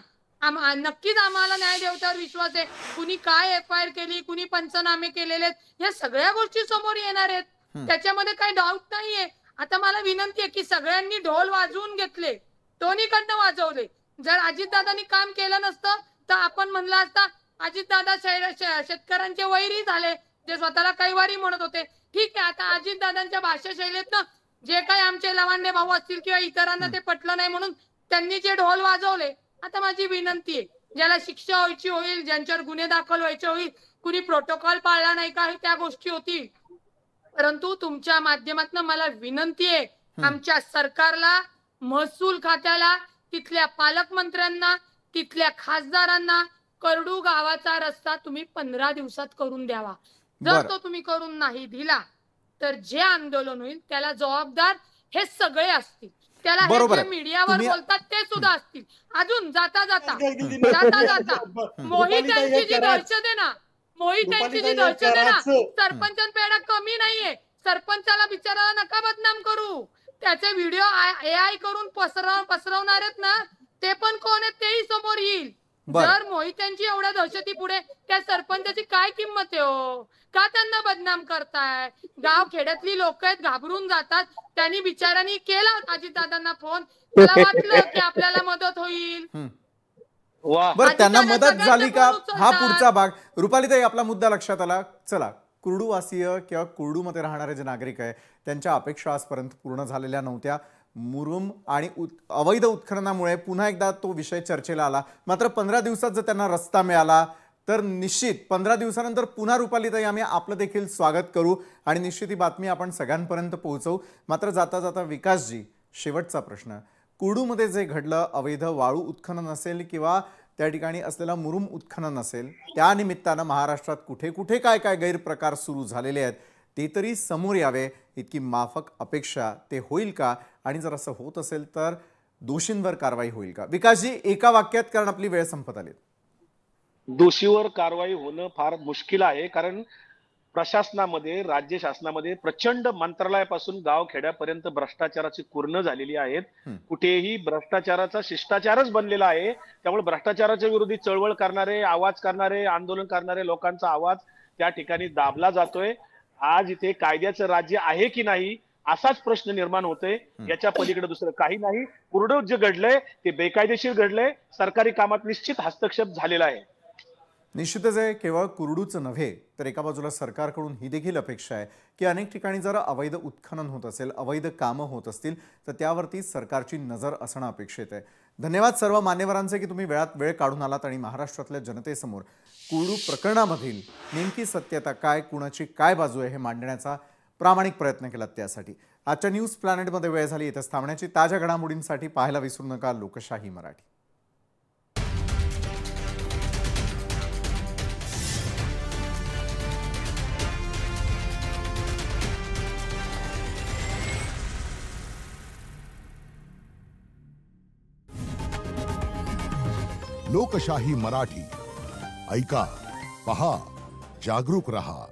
नक्कीच आम्हाला न्याय देवतावर विश्वास आहे. कुणी काय FIR केली, कुणी पंचनामे केलेले, या सगळ्या गोष्टी समोर येणार आहेत, त्याच्यामध्ये काही डाऊट नाहीये. आता मला विनंती आहे की सगळ्यांनी ढोल वाजवून घेतले, दोन्हीकडनं वाजवले. जर अजितदादांनी काम केलं नसतं तर आपण म्हणलं असता अजितदादा शेतकऱ्यांचे वैरी झाले, जे स्वतःला कैवारी म्हणत होते. ठीक आहे, आता अजितदादांच्या भाषा शैलीतनं जे काही आमचे लवांडे भाऊ असतील किंवा इतरांना ते पटलं नाही म्हणून त्यांनी जे ढोल वाजवले, आता माझी विनंती आहे, ज्याला शिक्षा व्हायची होईल, ज्यांच्यावर गुन्हे दाखल व्हायचे होईल, कुणी प्रोटोकॉल पाळला नाही का त्या गोष्टी होतील. परंतु तुमच्या माध्यमातून मला विनंती आहे, आमच्या सरकारला, महसूल खात्याला, तिथल्या पालकमंत्र्यांना, तिथल्या खासदारांना करडू गावाचा रस्ता तुम्ही 15 दिवसात करून द्यावा. जर तो तुम्ही करून नाही दिला तर जे आंदोलन होईल त्याला जबाबदार हे सगळे असतील. त्याला हे मीडियावर बोलतात ते सुद्धा असतील. अजून जाता जाता मोहितांची जी दहशत आहे ना, सरपंचांपेक्षा कमी नाहीये. सरपंचाला बिचाराला नका बदनाम करू. त्याचे व्हिडिओ AI करून पसरवणार आहेत ना, ते पण कोण आहेत तेही समोर येईल. जर मोहितांची एवढ्या दहशती पुढे त्या सरपंचाची काय किंमत आहे हो? का त्यांना बदनाम करताय? गाव खेड्यातली लोक आहेत, घाबरून जातात. त्यांनी बिचारांनी केला अजितदादांना फोन, त्याला वाटलं की आपल्याला मदत होईल. बरं, त्यांना मदत झाली का हा पुढचा भाग. रुपालीताई, आपला मुद्दा लक्षात आला. चला, कुर्डूवासीय किंवा कुर्डूमध्ये राहणारे जे नागरिक आहे त्यांच्या अपेक्षा आजपर्यंत पूर्ण झालेल्या नव्हत्या. मुरुम आणि अवैध उत्खननामुळे पुन्हा एकदा तो विषय चर्चेला आला. मात्र 15 दिवसात जर त्यांना रस्ता मिळाला तर निश्चित 15 दिवसानंतर पुन्हा रुपालीताई आम्ही आपलं देखील स्वागत करू आणि निश्चित ही बातमी आपण सगळ्यांपर्यंत पोहोचवू. मात्र जाता जाता विकासजी, शेवटचा प्रश्न. कुर्डूमध्ये जे घडलं, अवैध वाळू उत्खनन असेल किंवा त्या ठिकाणी असलेला मुरुम उत्खनन असेल, त्या निमित्तानं महाराष्ट्रात कुठे कुठे काय काय गैरप्रकार सुरू झालेले आहेत ते तरी समोर यावे, इतकी माफक अपेक्षा ते होईल का? आणि जर असं होत असेल तर दोषींवर कारवाई होईल का? विकासजी, एका वाक्यात, कारण आपली वेळ संपत आली. दोषीवर कारवाई होणं फार मुश्किल आहे, कारण प्रशासनामध्ये, राज्य शासनामध्ये प्रचंड मंत्रालयापासून गाव खेड्यापर्यंत भ्रष्टाचाराची कुरणं झालेली आहेत. कुठेही भ्रष्टाचाराचा शिष्टाचारच बनलेला आहे. त्यामुळे भ्रष्टाचाराच्या विरोधी चळवळ करणारे, आवाज करणारे, आंदोलन करणारे लोकांचा आवाज त्या ठिकाणी दाबला जातोय. आज इथे कायद्याचं राज्य आहे की नाही असाच प्रश्न निर्माण होतोय. याच्या पलीकडे दुसरं काही नाही. कुर्डूत जे घडलंय ते बेकायदेशीर घडलंय. सरकारी कामात निश्चित हस्तक्षेप झालेला आहे. निश्चितच आहे. केवळ कुर्डूच नव्हे तर एका बाजूला सरकारकडून ही देखील अपेक्षा आहे की अनेक ठिकाणी जर अवैध उत्खनन होत असेल, अवैध कामं होत असतील तर त्यावरती सरकारची नजर असणं अपेक्षित आहे. धन्यवाद सर्व मान्यवरांचे की तुम्ही वेळात वेळ काढून आलात आणि महाराष्ट्रातल्या जनतेसमोर कुर्डू प्रकरणामधील नेमकी सत्यता काय, कुणाची काय बाजू आहे हे मांडण्याचा प्रामाणिक प्रयत्न केलात. त्यासाठी आजच्या न्यूज प्लॅनेटमध्ये वेळ झाली. इथंच थांबण्याची. ताज्या घडामोडींसाठी पाहायला विसरू नका लोकशाही मराठी. लोकशाही मराठी ऐका, पहा, जागरूक रहा.